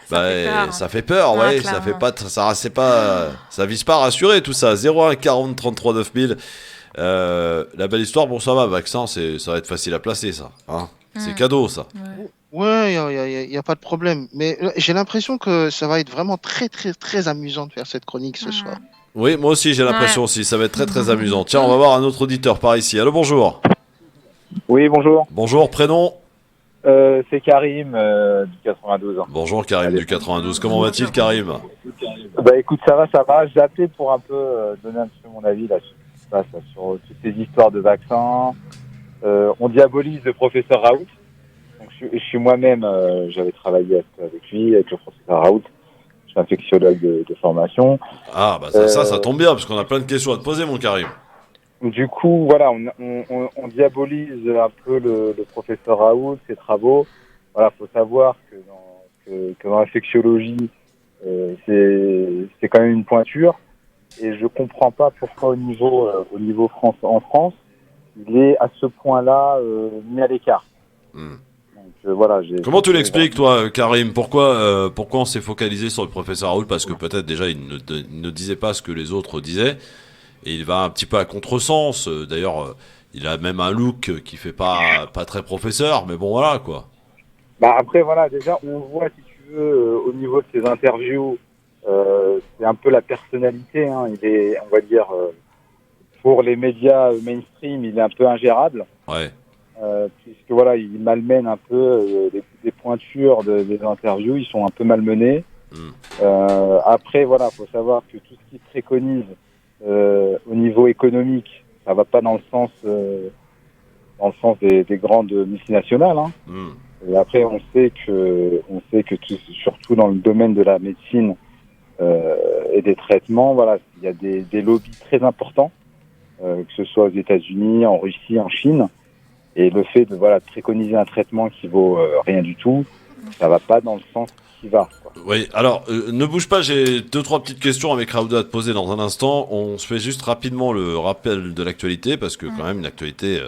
Ça fait peur, Ouais, ouais. Ça fait pas, ça vise pas à rassurer tout ça. 01 40 33 9000. La belle histoire, bon, ça va. Vaccin, ça va être facile à placer, ça. Hein, c'est cadeau, ça. Ouais, y a pas de problème. Mais j'ai l'impression que ça va être vraiment très très très amusant de faire cette chronique ce soir. Oui, moi aussi, j'ai l'impression aussi. Ça va être très très amusant. Tiens, on va voir un autre auditeur par ici. Allô, bonjour. Oui, bonjour. Bonjour, prénom. C'est Karim du 92 ans. Bonjour, Karim du 92. Comment va-t-il, Karim? Bah écoute, ça va. J'ai appelé pour un peu donner un petit peu mon avis là, sur toutes ces histoires de vaccins. On diabolise le professeur Raoult. Donc, je suis moi-même, j'avais travaillé avec lui, avec le professeur Raoult. Je suis infectiologue de formation. Ah, bah ça tombe bien, parce qu'on a plein de questions à te poser, mon Karim. Du coup, voilà, on diabolise un peu le professeur Raoult, ses travaux. Voilà, faut savoir que dans l'infectiologie, c'est quand même une pointure. Et je comprends pas pourquoi au niveau en France, il est à ce point-là mis à l'écart. Donc, voilà. Comment tu l'expliques, toi, Karim? Pourquoi on s'est focalisé sur le professeur Raoult? Parce que peut-être déjà il ne disait pas ce que les autres disaient. Et il va un petit peu à contresens. D'ailleurs, il a même un look qui fait pas très professeur, mais bon, voilà, quoi. Bah après, voilà, déjà, on voit, si tu veux, au niveau de ses interviews, c'est un peu la personnalité. Hein. Il est, on va dire, pour les médias mainstream, il est un peu ingérable. Ouais. Puisque, voilà, il malmène un peu des pointures des interviews. Ils sont un peu malmenés. Après, voilà, faut savoir que tout ce qu'il préconise au niveau économique, ça va pas dans le sens des grandes multinationales. Hein. Et après, on sait que surtout dans le domaine de la médecine et des traitements, voilà, il y a des lobbies très importants, que ce soit aux États-Unis, en Russie, en Chine, et le fait de préconiser un traitement qui vaut rien du tout, ça va pas dans le sens qui va. Quoi. Oui, alors, ne bouge pas, j'ai 2-3 petites questions avec Raoult à te poser dans un instant. On se fait juste rapidement le rappel de l'actualité, parce que quand même, l'actualité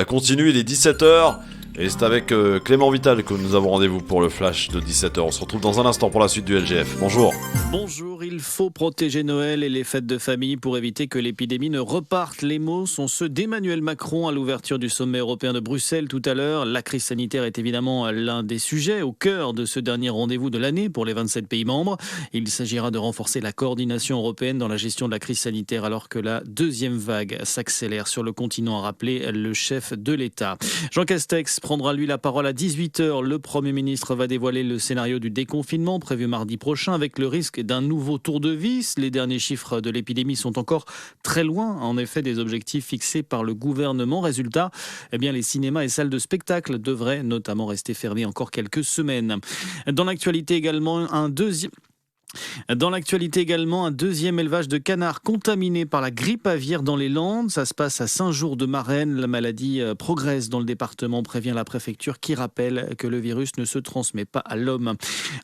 continue. Il est 17h, et c'est avec Clément Vital que nous avons rendez-vous pour le flash de 17h. On se retrouve dans un instant pour la suite du LGF. Bonjour. Bonjour, il faut protéger Noël et les fêtes de famille pour éviter que l'épidémie ne reparte. Les mots sont ceux d'Emmanuel Macron à l'ouverture du sommet européen de Bruxelles tout à l'heure. La crise sanitaire est évidemment l'un des sujets au cœur de ce dernier rendez-vous de l'année pour les 27 pays membres. Il s'agira de renforcer la coordination européenne dans la gestion de la crise sanitaire alors que la deuxième vague s'accélère sur le continent, a rappelé le chef de l'État. Jean Castex prendra lui la parole à 18h. Le Premier ministre va dévoiler le scénario du déconfinement prévu mardi prochain avec le risque d'un nouveau tour de vis. Les derniers chiffres de l'épidémie sont encore très loin, en effet, des objectifs fixés par le gouvernement. Résultat, les cinémas et salles de spectacle devraient notamment rester fermés encore quelques semaines. Dans l'actualité également, un deuxième élevage de canards contaminé par la grippe aviaire dans les Landes. Ça se passe à Saint-Jour-de-Marennes. La maladie progresse dans le département, prévient la préfecture qui rappelle que le virus ne se transmet pas à l'homme.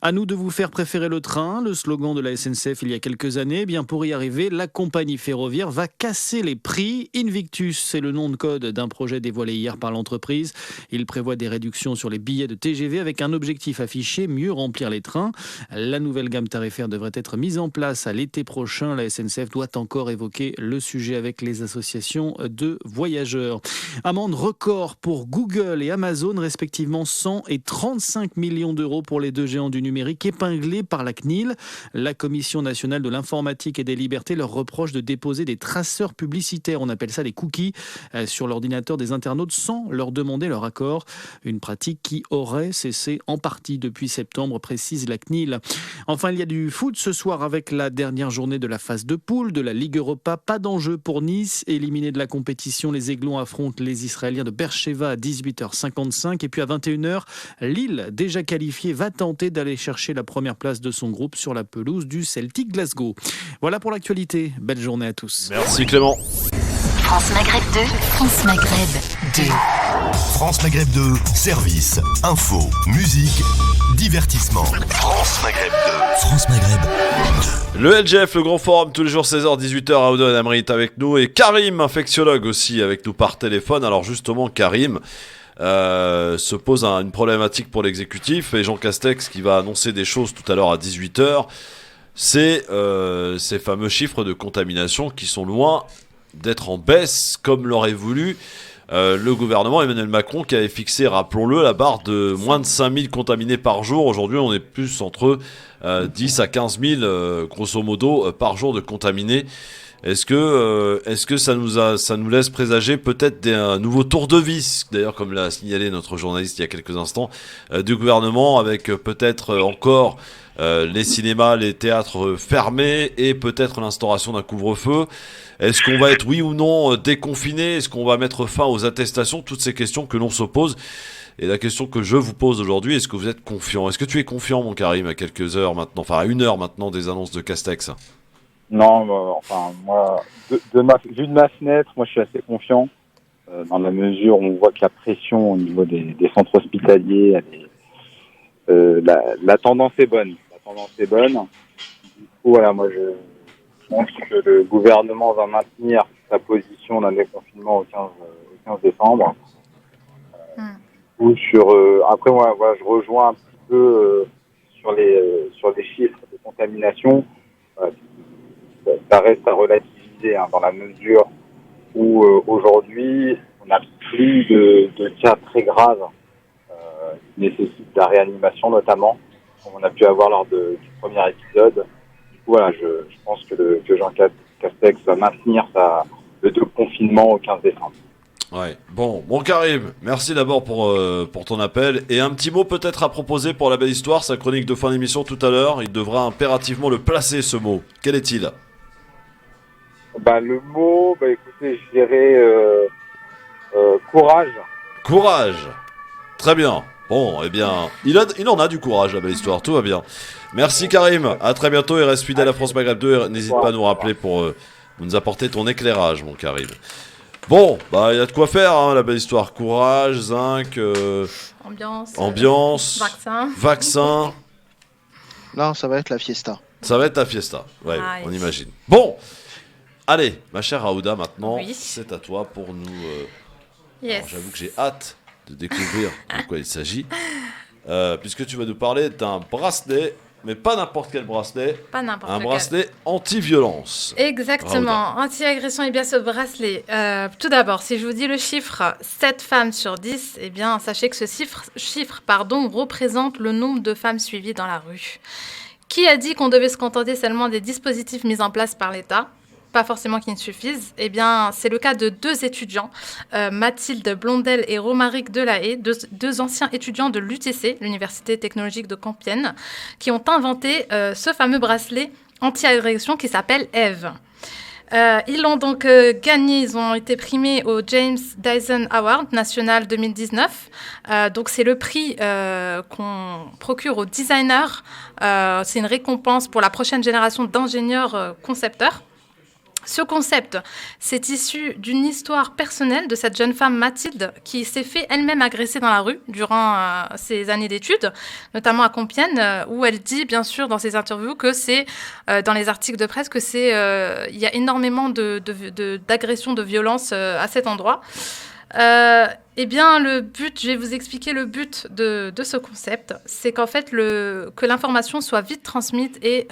À nous de vous faire préférer le train. Le slogan de la SNCF il y a quelques années. Pour y arriver, la compagnie ferroviaire va casser les prix. Invictus, c'est le nom de code d'un projet dévoilé hier par l'entreprise. Il prévoit des réductions sur les billets de TGV avec un objectif affiché, mieux remplir les trains. La nouvelle gamme tarifaire devrait être mise en place à l'été prochain. La SNCF doit encore évoquer le sujet avec les associations de voyageurs. Amende record pour Google et Amazon, respectivement 100 et 35 millions d'euros pour les deux géants du numérique épinglés par la CNIL. La Commission nationale de l'informatique et des libertés leur reproche de déposer des traceurs publicitaires, on appelle ça des cookies, sur l'ordinateur des internautes sans leur demander leur accord. Une pratique qui aurait cessé en partie depuis septembre, précise la CNIL. Enfin, il y a du foot ce soir avec la dernière journée de la phase de poule de la Ligue Europa. Pas d'enjeu pour Nice. Éliminés de la compétition, les Aiglons affrontent les Israéliens de Beersheva à 18h55. Et puis à 21h, Lille, déjà qualifiée, va tenter d'aller chercher la première place de son groupe sur la pelouse du Celtic Glasgow. Voilà pour l'actualité. Belle journée à tous. Merci Clément. France Maghreb 2, France Maghreb 2. France Maghreb 2, service, info, musique, divertissement. France Maghreb 2. France Maghreb 2. Le LGF, le grand forum, tous les jours 16h, 18h, Aouda Namri est avec nous. Et Karim, infectiologue aussi, avec nous par téléphone. Alors justement, Karim se pose une problématique pour l'exécutif. Et Jean Castex qui va annoncer des choses tout à l'heure à 18h. C'est ces fameux chiffres de contamination qui sont loin d'être en baisse comme l'aurait voulu le gouvernement Emmanuel Macron, qui avait fixé, rappelons-le, la barre de moins de 5000 contaminés par jour. Aujourd'hui, on est plus entre 10 à 15 000 grosso modo par jour de contaminés. Est-ce que ça nous laisse présager peut-être un nouveau tour de vis, d'ailleurs comme l'a signalé notre journaliste il y a quelques instants, du gouvernement, avec peut-être encore les cinémas, les théâtres fermés et peut-être l'instauration d'un couvre-feu. Est-ce qu'on va être oui ou non déconfiné? Est-ce qu'on va mettre fin aux attestations? Toutes ces questions que l'on se pose. Et la question que je vous pose aujourd'hui, est-ce que vous êtes confiant? Est-ce que tu es confiant, mon Karim, à quelques heures maintenant, enfin à 1 heure maintenant des annonces de Castex? Non, moi, vu de ma fenêtre, moi je suis assez confiant, dans la mesure où on voit que la pression au niveau des centres hospitaliers, la tendance est bonne. Du coup, voilà, moi je pense que le gouvernement va maintenir sa position d'un déconfinement au 15 décembre. Après, moi, voilà, je rejoins un petit peu sur les chiffres de contamination. Ça reste à relativiser, dans la mesure où aujourd'hui on n'a plus de cas très graves qui nécessitent de la réanimation notamment, comme on a pu avoir lors du premier épisode. Du coup, voilà, je pense que Jean Castex va maintenir le confinement au 15 décembre. Ouais. Bon Karim, merci d'abord pour ton appel. Et un petit mot peut-être à proposer pour La Belle Histoire, sa chronique de fin d'émission tout à l'heure. Il devra impérativement le placer, ce mot. Quel est-il? Le mot, écoutez, je dirais courage. Courage. Très bien. Bon, eh bien, il en a du courage, La Belle Histoire, tout va bien. Merci Karim, à très bientôt et reste fidèle à France Maghreb 2 et n'hésite pas à nous rappeler pour nous apporter ton éclairage, mon Karim. Bon, il y a de quoi faire, La Belle Histoire. Courage, zinc, ambiance, vaccin. Non, ça va être la fiesta. Ça va être la fiesta, ouais, on imagine. Bon, allez, ma chère Aouda, maintenant, c'est à toi pour nous... Yes. Alors, j'avoue que j'ai hâte de découvrir de quoi il s'agit, puisque tu vas nous parler d'un bracelet, mais pas n'importe quel bracelet, un bracelet anti-violence. Exactement, anti-agression. Et bien ce bracelet, tout d'abord, si je vous dis le chiffre 7 femmes sur 10, eh bien sachez que ce chiffre représente le nombre de femmes suivies dans la rue. Qui a dit qu'on devait se contenter seulement des dispositifs mis en place par l'État ? pas forcément qu'ils ne suffisent. Eh bien, c'est le cas de 2 étudiants, Mathilde Blondel et Romaric Delahaye, deux anciens étudiants de l'UTC, l'Université technologique de Compiègne, qui ont inventé ce fameux bracelet anti-agression qui s'appelle Eve. Ils l'ont donc gagné, ils ont été primés au James Dyson Award national 2019. Donc c'est le prix qu'on procure aux designers. C'est une récompense pour la prochaine génération d'ingénieurs concepteurs. Ce concept, c'est issu d'une histoire personnelle de cette jeune femme Mathilde qui s'est fait elle-même agresser dans la rue durant ses années d'études, notamment à Compiègne, où elle dit bien sûr dans ses interviews que c'est, dans les articles de presse, que c'est, il y a énormément d'agressions, de violences à cet endroit. Eh bien, le but, je vais vous expliquer le but de ce concept, c'est qu'en fait, que l'information soit vite transmise et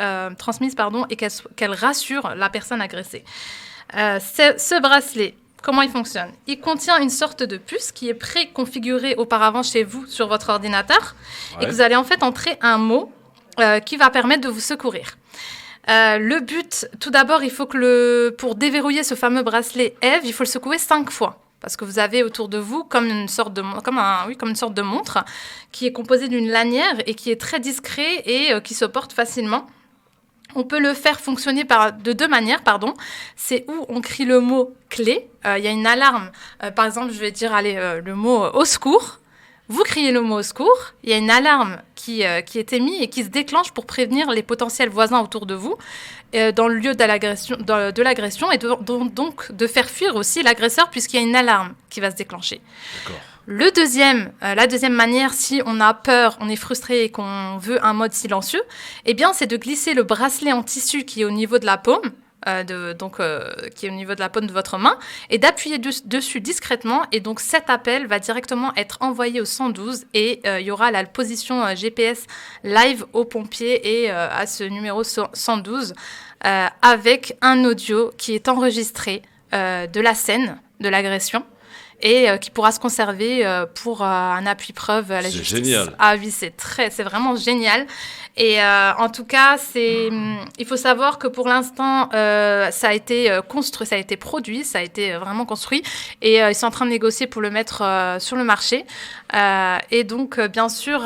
qu'elle rassure la personne agressée. Ce bracelet, comment il fonctionne ? Il contient une sorte de puce qui est préconfigurée auparavant chez vous sur votre ordinateur et que vous allez en fait entrer un mot qui va permettre de vous secourir. Le but, tout d'abord, il faut que pour déverrouiller ce fameux bracelet Eve, il faut le secouer 5 fois. Parce que vous avez autour de vous comme une sorte de montre qui est composée d'une lanière et qui est très discret et qui se porte facilement. On peut le faire fonctionner de 2 manières. C'est où on crie le mot clé. Il y a une alarme. Par exemple, je vais dire le mot au secours. Vous criez le mot au secours, il y a une alarme qui est émise et qui se déclenche pour prévenir les potentiels voisins autour de vous dans le lieu de l'agression et donc de faire fuir aussi l'agresseur puisqu'il y a une alarme qui va se déclencher. D'accord. La deuxième manière, si on a peur, on est frustré et qu'on veut un mode silencieux, eh bien, c'est de glisser le bracelet en tissu qui est au niveau de la paume, qui est au niveau de la paume de votre main, et d'appuyer dessus discrètement. Et donc, cet appel va directement être envoyé au 112 et il y aura la position GPS live aux pompiers et à ce numéro 112 avec un audio qui est enregistré de la scène de l'agression et qui pourra se conserver pour un appui-preuve à la justice. C'est génial. Ah oui, c'est vraiment génial. Et en tout cas, il faut savoir que pour l'instant, ça a été construit, ça a été produit, ça a été vraiment construit. Et ils sont en train de négocier pour le mettre sur le marché. Et donc, bien sûr,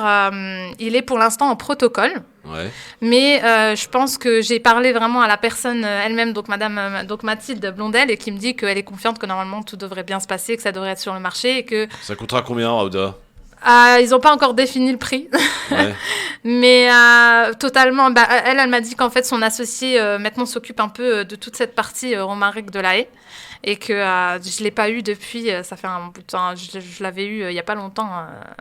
il est pour l'instant en protocole. Ouais. Mais je pense que j'ai parlé vraiment à la personne elle-même, donc Mathilde Blondel, et qui me dit qu'elle est confiante que normalement tout devrait bien se passer, que ça devrait être sur le marché et que... Ça coûtera combien, Raouda ? Ils n'ont pas encore défini le prix, ouais. Mais totalement. Elle m'a dit qu'en fait son associé maintenant s'occupe un peu de toute cette partie Romaric Delahaye et que je l'ai pas eu depuis. Ça fait un bout de temps. Je l'avais eu il y a pas longtemps,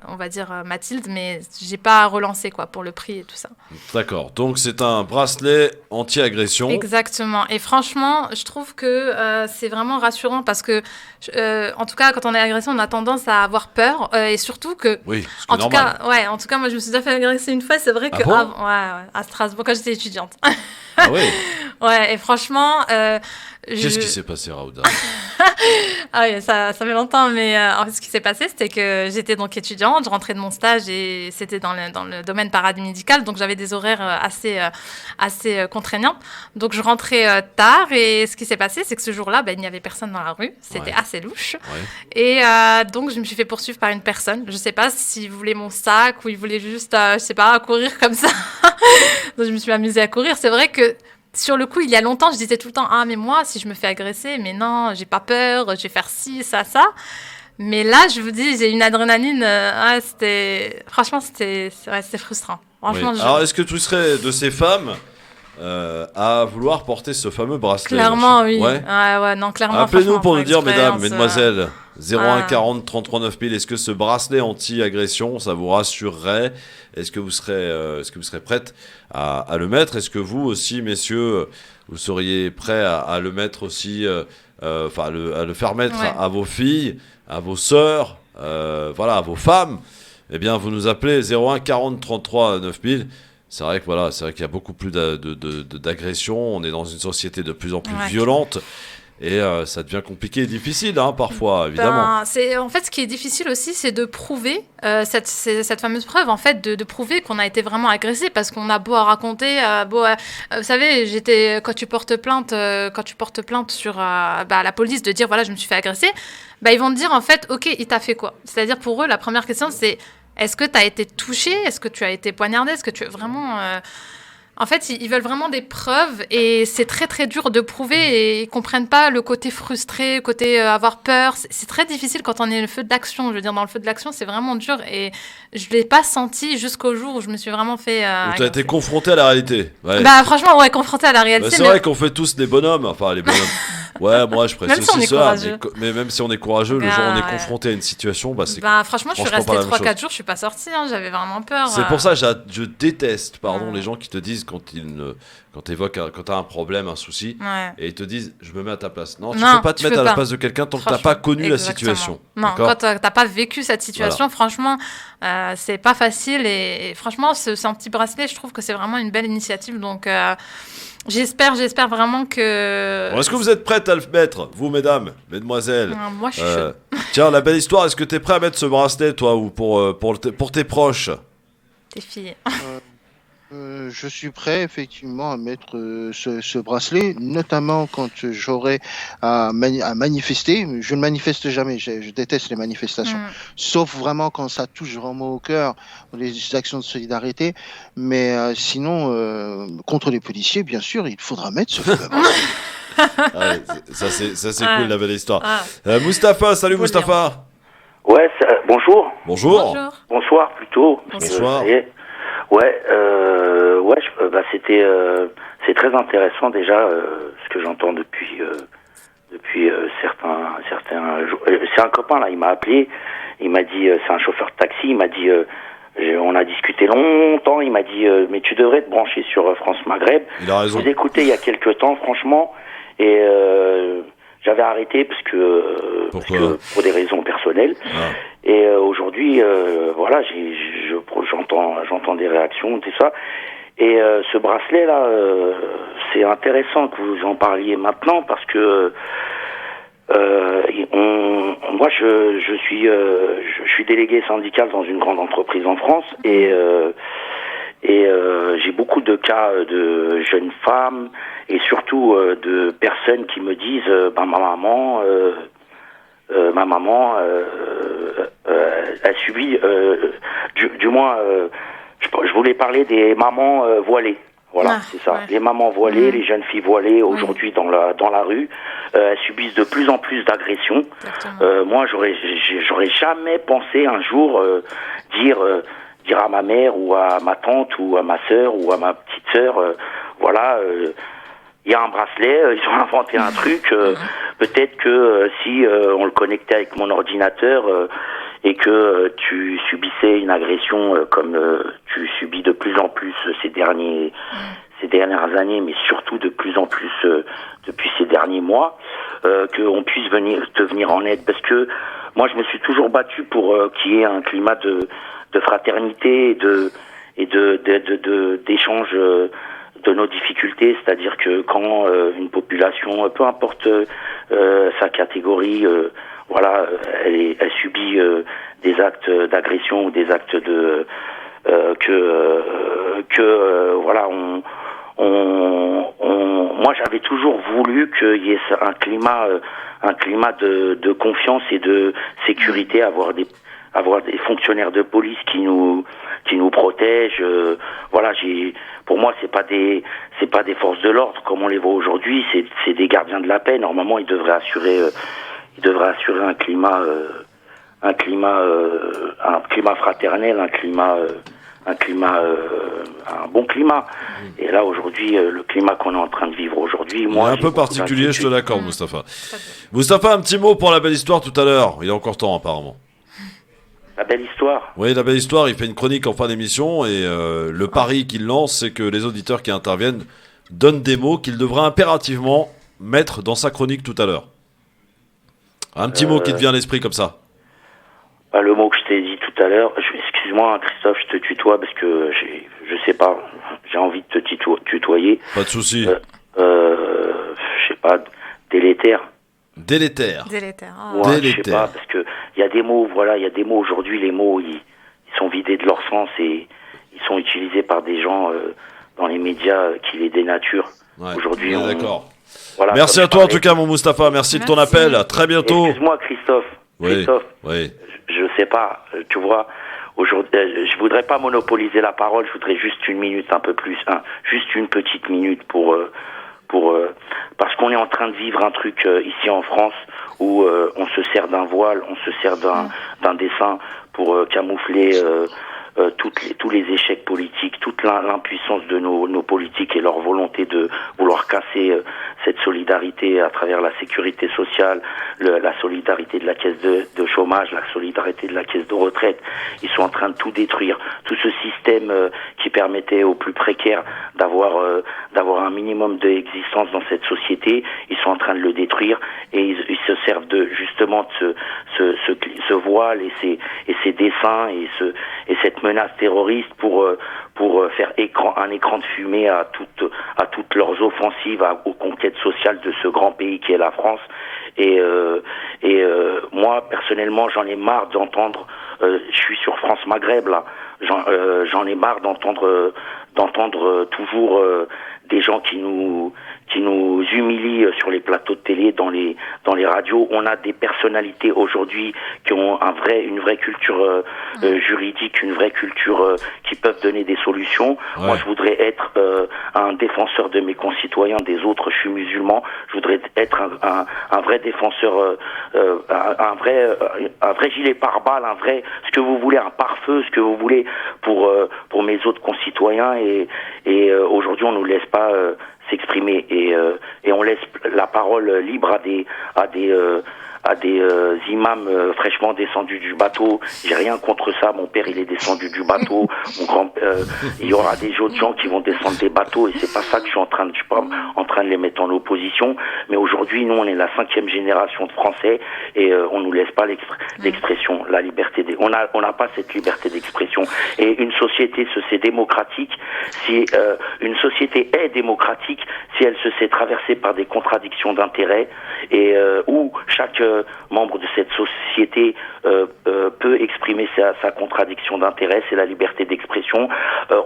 on va dire Mathilde, mais j'ai pas relancé pour le prix et tout ça. D'accord. Donc c'est un bracelet anti-agression. Exactement. Et franchement, je trouve que c'est vraiment rassurant parce que en tout cas quand on est agressé, on a tendance à avoir peur et surtout que oui, en tout cas, moi je me suis déjà fait agresser une fois, c'est vrai que à Strasbourg quand j'étais étudiante. Ah oui. Ouais, et franchement qu'est-ce qui s'est passé, Raouda? Ah oui, ça fait longtemps, mais en fait, ce qui s'est passé, c'était que j'étais donc étudiante, je rentrais de mon stage et c'était dans le domaine paramédical, donc j'avais des horaires assez contraignants. Donc je rentrais tard et ce qui s'est passé, c'est que ce jour-là, il n'y avait personne dans la rue, c'était assez louche. Ouais. Et donc je me suis fait poursuivre par une personne. Je ne sais pas s'il voulait mon sac ou il voulait juste, je sais pas, courir comme ça. Donc je me suis amusée à courir. C'est vrai que sur le coup, il y a longtemps, je disais tout le temps, mais moi, si je me fais agresser, mais non, j'ai pas peur, je vais faire ci, ça. Mais là, je vous dis, j'ai une adrénaline, franchement, c'était frustrant. Franchement, oui. Alors, est-ce que tu serais de ces femmes à vouloir porter ce fameux bracelet? Clairement, oui. Ouais, non, clairement. Appelez-nous pour nous dire, mesdames, mesdemoiselles, 01 40 33 9000, est-ce que ce bracelet anti-agression, ça vous rassurerait? Est-ce que vous serez prête à le mettre? Est-ce que vous aussi, messieurs, vous seriez prêts à le mettre aussi, à le faire mettre à vos filles, à vos sœurs, à vos femmes? Eh bien, vous nous appelez 01 40 33 9000. C'est vrai qu'il y a beaucoup plus d'agressions. On est dans une société de plus en plus violente. Et ça devient compliqué et difficile, hein, parfois, évidemment. En fait, ce qui est difficile aussi, c'est de prouver cette fameuse preuve, en fait, de prouver qu'on a été vraiment agressé, parce qu'on a beau à raconter, vous savez, quand tu portes plainte sur à la police, de dire voilà, je me suis fait agresser, ils vont te dire en fait, ok, il t'a fait quoi? C'est-à-dire pour eux, la première question, c'est est-ce que tu as été touché? Est-ce que tu as été poignardé? Est-ce que tu es vraiment En fait, ils veulent vraiment des preuves et c'est très très dur de prouver et ils comprennent pas le côté frustré, le côté avoir peur. C'est très difficile quand on est le feu d'action. Je veux dire, dans le feu de l'action, c'est vraiment dur et je l'ai pas senti jusqu'au jour où je me suis vraiment fait. Tu as été confronté à la réalité. Ouais. Franchement, ouais, confronté à la réalité. C'est vrai qu'on fait tous des bonhommes, enfin les bonhommes. Ouais, moi je précise aussi ça, mais même si on est courageux, le jour où on est confronté à une situation, c'est franchement, je suis restée 3-4 jours, je suis pas sortie, hein, j'avais vraiment peur. C'est pour ça que je déteste, les gens qui te disent quand t'as un problème, un souci, et ils te disent je me mets à ta place. Non, tu peux pas te mettre à la place de quelqu'un tant que t'as pas connu la situation. Non, quand t'as pas vécu cette situation, franchement, c'est pas facile et franchement, ce petit bracelet, je trouve que c'est vraiment une belle initiative, donc. J'espère vraiment que... Bon, est-ce que vous êtes prêtes à le mettre, vous, mesdemoiselles? Moi, je suis chaude. Tiens, la belle histoire, est-ce que t'es prêt à mettre ce bracelet, toi, ou pour tes proches? Tes filles. Je suis prêt, effectivement, à mettre ce bracelet, notamment quand j'aurai à manifester. Je ne manifeste jamais, je déteste les manifestations. Sauf vraiment quand ça touche vraiment au cœur, les actions de solidarité. Mais sinon, contre les policiers, bien sûr, il faudra mettre ce bracelet. Ça c'est cool, la belle histoire. Moustapha, salut Moustapha. Ouais, bonjour. Bonjour. Bonsoir plutôt. Bonsoir. Ouais, c'est très intéressant déjà ce que j'entends depuis certains jours. C'est un copain là, il m'a appelé, il m'a dit, c'est un chauffeur de taxi, il m'a dit, on a discuté longtemps, il m'a dit, mais tu devrais te brancher sur France Maghreb. Il a raison. Je vous ai écouté il y a quelques temps, franchement, et j'avais arrêté parce que pour des raisons personnelles. Et aujourd'hui, voilà, j'entends des réactions, tout ça. Et ce bracelet là, c'est intéressant que vous en parliez maintenant parce que moi je suis délégué syndical dans une grande entreprise en France et j'ai beaucoup de cas de jeunes femmes et surtout de personnes qui me disent ma maman a subi du moins je voulais parler des mamans voilées. Voilà, c'est ça. Ouais. Les mamans voilées, les jeunes filles voilées aujourd'hui dans la rue, elles subissent de plus en plus d'agressions. Moi, j'aurais jamais pensé un jour dire à ma mère ou à ma tante ou à ma sœur ou à ma petite sœur, voilà, il y a un bracelet, ils ont inventé un truc. Peut-être que si on le connectait avec mon ordinateur et que tu subissais une agression comme tu subis de plus en plus ces dernières années, mais surtout de plus en plus depuis ces derniers mois, qu'on puisse te venir en aide. Parce que moi, je me suis toujours battu pour qu'il y ait un climat de fraternité et d'échange de nos difficultés. C'est-à-dire que quand une population, peu importe sa catégorie, voilà, elle subit des actes d'agression ou des actes de voilà, moi j'avais toujours voulu qu'il y ait un climat de confiance et de sécurité, avoir des fonctionnaires de police qui nous protègent. Voilà, pour moi c'est pas des forces de l'ordre comme on les voit aujourd'hui, c'est des gardiens de la paix. Normalement ils devraient assurer un climat fraternel, un bon climat. Et là aujourd'hui, le climat qu'on est en train de vivre aujourd'hui, moi, il est un peu particulier, je te l'accorde, Moustapha. Moustapha, un petit mot pour la belle histoire tout à l'heure. Il y a encore temps apparemment. La belle histoire. Oui, la belle histoire. Il fait une chronique en fin d'émission et le pari qu'il lance, c'est que les auditeurs qui interviennent donnent des mots qu'il devrait impérativement mettre dans sa chronique tout à l'heure. Un petit mot qui te vient à l'esprit comme ça. Le mot que je t'ai dit tout à l'heure, excuse-moi Christophe, je te tutoie parce que je sais pas, j'ai envie de te tutoyer. Pas de souci. Je sais pas, délétère. Délétère. Délétère. Ouais, je sais Délétère. pas, parce que il y a des mots, voilà, il y a des mots aujourd'hui, les mots, ils sont vidés de leur sens et ils sont utilisés par des gens dans les médias qui les dénaturent. Ouais, Aujourd'hui, d'accord. Voilà, Merci à toi en tout cas, mon Mustapha. Merci de ton appel. À très bientôt. Excuse-moi, Christophe. Oui. Oui. Je sais pas, tu vois, aujourd'hui, je voudrais pas monopoliser la parole, je voudrais juste une minute, un peu plus, juste une petite minute pour parce qu'on est en train de vivre un truc ici en France où on se sert d'un voile, on se sert d'un dessin pour camoufler tous les échecs politiques, toute l'impuissance de nos politiques et leur volonté de vouloir casser cette solidarité à travers la sécurité sociale, la solidarité de la caisse de chômage, la solidarité de la caisse de retraite. Ils sont en train de tout détruire. Tout ce système qui permettait aux plus précaires d'avoir un minimum d'existence dans cette société, ils sont en train de le détruire et ils se servent justement de ce voile et ces dessins et cette menace terroriste pour faire un écran de fumée à toutes leurs offensives aux conquêtes sociales de ce grand pays qui est la France. Et moi personnellement j'en ai marre d'entendre, je suis sur France Maghreb là, j'en ai marre d'entendre toujours des gens qui nous humilient sur les plateaux de télé, dans les radios. On a des personnalités aujourd'hui qui ont une vraie culture juridique, une vraie culture qui peuvent donner des solutions. Ouais. Moi, je voudrais être un défenseur de mes concitoyens, des autres. Je suis musulman. Je voudrais être un vrai défenseur, un vrai gilet pare-balles, ce que vous voulez, un pare-feu, ce que vous voulez pour mes autres concitoyens. Et aujourd'hui, on nous laisse pas s'exprimer et on laisse la parole libre à des imams fraîchement descendus du bateau. J'ai rien contre ça. Mon père, il est descendu du bateau. Mon grand-père, il y aura des autres gens qui vont descendre des bateaux et c'est pas ça que je suis pas en train de les mettre en opposition. Mais aujourd'hui, nous, on est la 5e génération de Français et on nous laisse pas l'expression, la liberté. On n'a pas cette liberté d'expression. Et une société c'est démocratique. Si une société est démocratique, si elle se sait traversée par des contradictions d'intérêts et où chaque membre de cette société peut exprimer sa contradiction d'intérêt, c'est la liberté d'expression.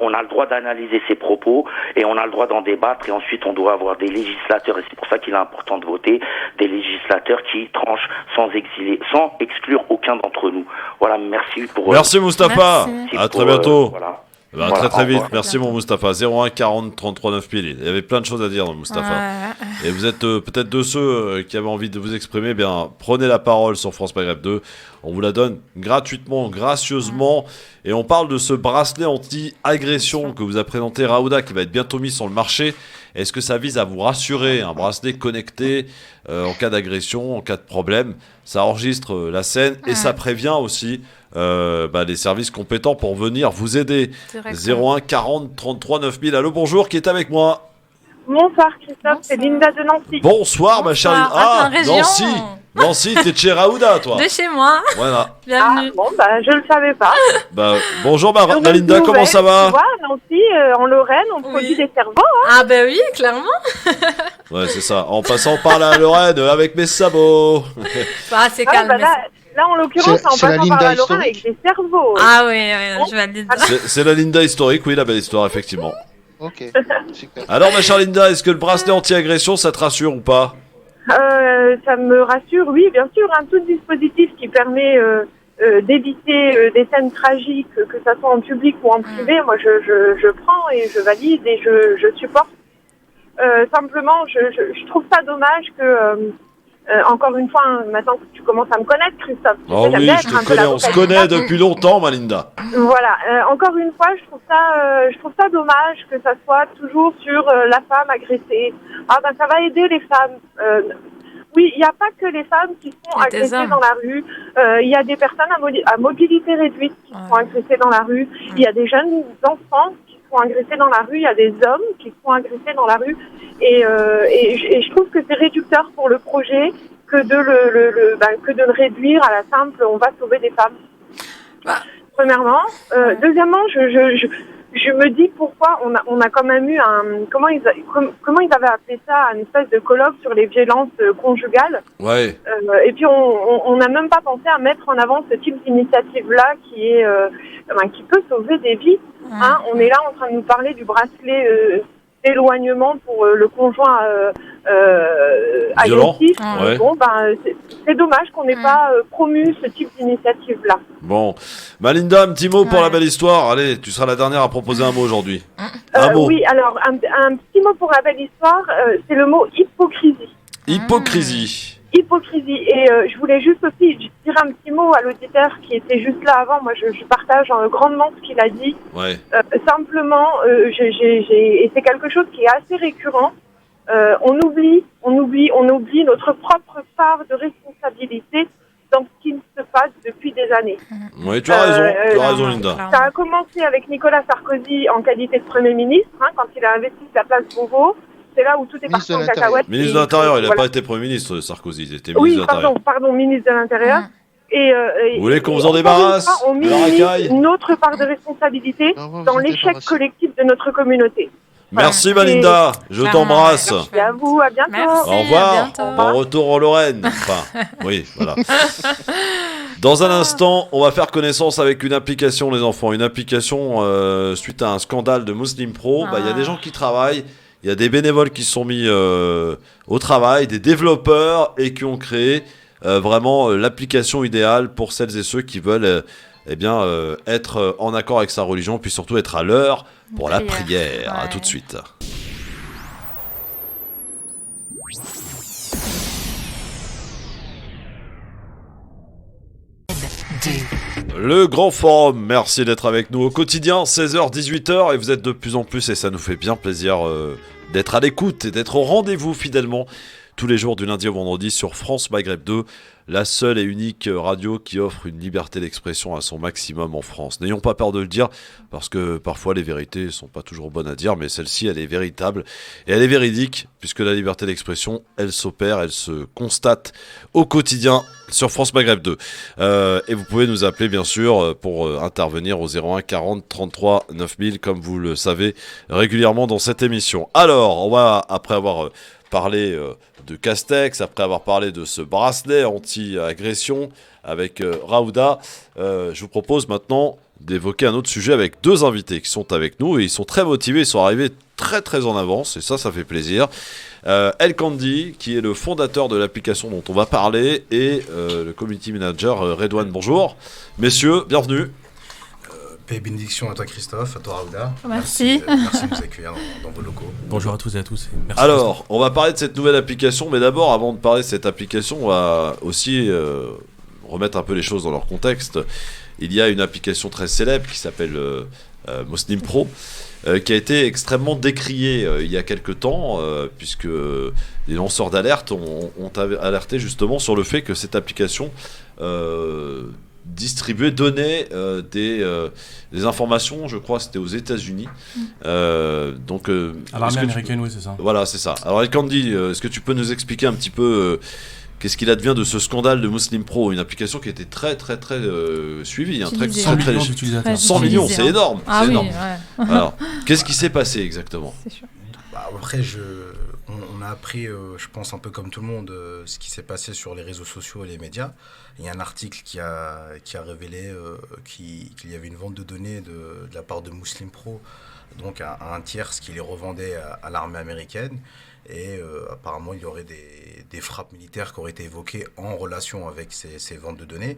On a le droit d'analyser ses propos et on a le droit d'en débattre et ensuite on doit avoir des législateurs, et c'est pour ça qu'il est important de voter, des législateurs qui tranchent sans exclure aucun d'entre nous. Voilà, merci pour... Merci Mustapha, à très bientôt. Voilà. Voilà, très vite, merci mon Mustapha. 01 40 33 9000. Il y avait plein de choses à dire dans Mustapha. Et vous êtes peut-être de ceux qui avaient envie de vous exprimer. Eh bien, prenez la parole sur France Maghreb 2. On vous la donne gratuitement, gracieusement. Et on parle de ce bracelet anti-agression que vous a présenté Raouda, qui va être bientôt mis sur le marché. Est-ce que ça vise à vous rassurer? Un bracelet connecté en cas d'agression, en cas de problème. Ça enregistre la scène et ça prévient aussi les services compétents pour venir vous aider. 01 40 33 9000. Allô, bonjour, qui est avec moi? Bonsoir Christophe, c'est Linda de Nancy. Bonsoir ma chère Linda. Nancy, t'es de chez Raouda, toi? De chez moi. Voilà. Bienvenue. Je le savais pas. Bonjour ma Linda, comment ça va? Tu vois, Nancy, en Lorraine, on produit des cerveaux. Ah oui, clairement. Ouais, c'est ça. En passant par la Lorraine avec mes sabots. C'est calme. Là, en l'occurrence, en passant par la Lorraine avec des cerveaux. Ah oui, je valide. C'est la Linda historique, oui, la belle histoire, effectivement. Ok, super. Alors ma chère Linda, est-ce que le bracelet anti-agression, ça te rassure ou pas? Ça me rassure, oui, bien sûr. Tout dispositif qui permet d'éviter des scènes tragiques, que ça soit en public ou en privé, moi je prends et je valide et je supporte. Simplement, je trouve ça dommage que, encore une fois, maintenant que tu commences à me connaître, Christophe. Oh oui, je te connais, on se connaît depuis longtemps, ma Linda. Voilà, encore une fois, je trouve ça dommage que ça soit toujours sur la femme agressée. Ça va aider les femmes. Oui, il n'y a pas que les femmes qui sont agressées dans la rue. Il y a des personnes à mobilité réduite qui sont agressées dans la rue. Il y a des jeunes enfants qui sont agressés dans la rue. Il y a des hommes qui sont agressés dans la rue. Et je trouve que c'est réducteur pour le projet que de le réduire à la simple on va sauver des femmes. Premièrement. Deuxièmement, je me dis pourquoi on a quand même eu comment ils avaient appelé ça, une espèce de colloque sur les violences conjugales. Ouais. Et puis on n'a même pas pensé à mettre en avant ce type d'initiative-là qui peut sauver des vies. Hein. On est là en train de nous parler du bracelet d'éloignement pour le conjoint agressif. Ouais. Bon, c'est dommage qu'on n'ait pas promu ce type d'initiative-là. Bon, Malinda, un petit mot pour la belle histoire. Allez, tu seras la dernière à proposer un mot aujourd'hui. Un mot. Oui, alors un petit mot pour la belle histoire, c'est le mot hypocrisie. Hypocrisie. Hypocrisie. Et je voulais juste aussi dire un petit mot à l'auditeur qui était juste là avant. Moi, je partage grandement ce qu'il a dit. Ouais. Simplement, et c'est quelque chose qui est assez récurrent. On oublie notre propre part de responsabilité dans ce qui se passe depuis des années. Oui, tu as raison, Linda. Ça a commencé avec Nicolas Sarkozy en qualité de Premier ministre, quand il a investi la place Beauvaux. C'est là où tout est parti en cacahuète. Ministre de l'Intérieur, il n'a pas été Premier ministre, Sarkozy, il était ministre de l'Intérieur. Pardon, ministre de l'Intérieur. Vous voulez qu'on vous en débarrasse? On minimise notre part de responsabilité dans l'échec collectif de notre communauté. Merci Malinda, je t'embrasse. Merci à vous, à bientôt. Merci, au revoir, à bon retour en Lorraine. Enfin, oui, voilà. Dans un instant, on va faire connaissance avec une application, les enfants. Une application suite à un scandale de Muslim Pro. Il y a des gens qui travaillent, il y a des bénévoles qui se sont mis au travail, des développeurs et qui ont créé vraiment l'application idéale pour celles et ceux qui veulent être en accord avec sa religion, puis surtout être à l'heure pour la prière. À tout de suite. Le grand forum, merci d'être avec nous au quotidien, 16h, 18h, et vous êtes de plus en plus, et ça nous fait bien plaisir d'être à l'écoute et d'être au rendez-vous fidèlement tous les jours du lundi au vendredi sur France Maghreb 2, la seule et unique radio qui offre une liberté d'expression à son maximum en France. N'ayons pas peur de le dire, parce que parfois les vérités sont pas toujours bonnes à dire, mais celle-ci, elle est véritable et elle est véridique, puisque la liberté d'expression, elle s'opère, elle se constate au quotidien sur France Maghreb 2. Et vous pouvez nous appeler, bien sûr, pour intervenir au 01 40 33 9000, comme vous le savez régulièrement dans cette émission. Alors, on va, après avoir parlé de Castex, après avoir parlé de ce bracelet anti-agression avec Raouda, je vous propose maintenant d'évoquer un autre sujet avec deux invités qui sont avec nous et ils sont très motivés, ils sont arrivés très très en avance et ça fait plaisir. El Kandi, qui est le fondateur de l'application dont on va parler, et le community manager Redouane. Bonjour messieurs, bienvenue. Paix et bénédiction à toi Christophe, à toi Raouda. Merci. Merci de nous accueillir dans vos locaux. Bonjour à tous et à tous. Merci. Alors, on va parler de cette nouvelle application, mais d'abord, avant de parler de cette application, on va aussi remettre un peu les choses dans leur contexte. Il y a une application très célèbre qui s'appelle Muslim Pro, qui a été extrêmement décriée il y a quelques temps, puisque les lanceurs d'alerte ont alerté justement sur le fait que cette application donnait des informations, je crois c'était aux États-Unis. Donc à l'armée américaine, oui, c'est ça. Voilà, c'est ça. Alors El Kandi, est-ce que tu peux nous expliquer un petit peu qu'est-ce qu'il advient de ce scandale de Muslim Pro, une application qui a été très très très suivie, 100 millions d'utilisateurs. 100 millions, c'est énorme. Ah c'est oui, énorme. ouais. Alors, qu'est-ce qui s'est passé exactement? C'est sûr. Après, on a appris, je pense un peu comme tout le monde, ce qui s'est passé sur les réseaux sociaux et les médias. Il y a un article qui a révélé qu'il y avait une vente de données de la part de Muslim Pro, donc à un tiers qui les revendait à l'armée américaine. Et apparemment, il y aurait des frappes militaires qui auraient été évoquées en relation avec ces ventes de données.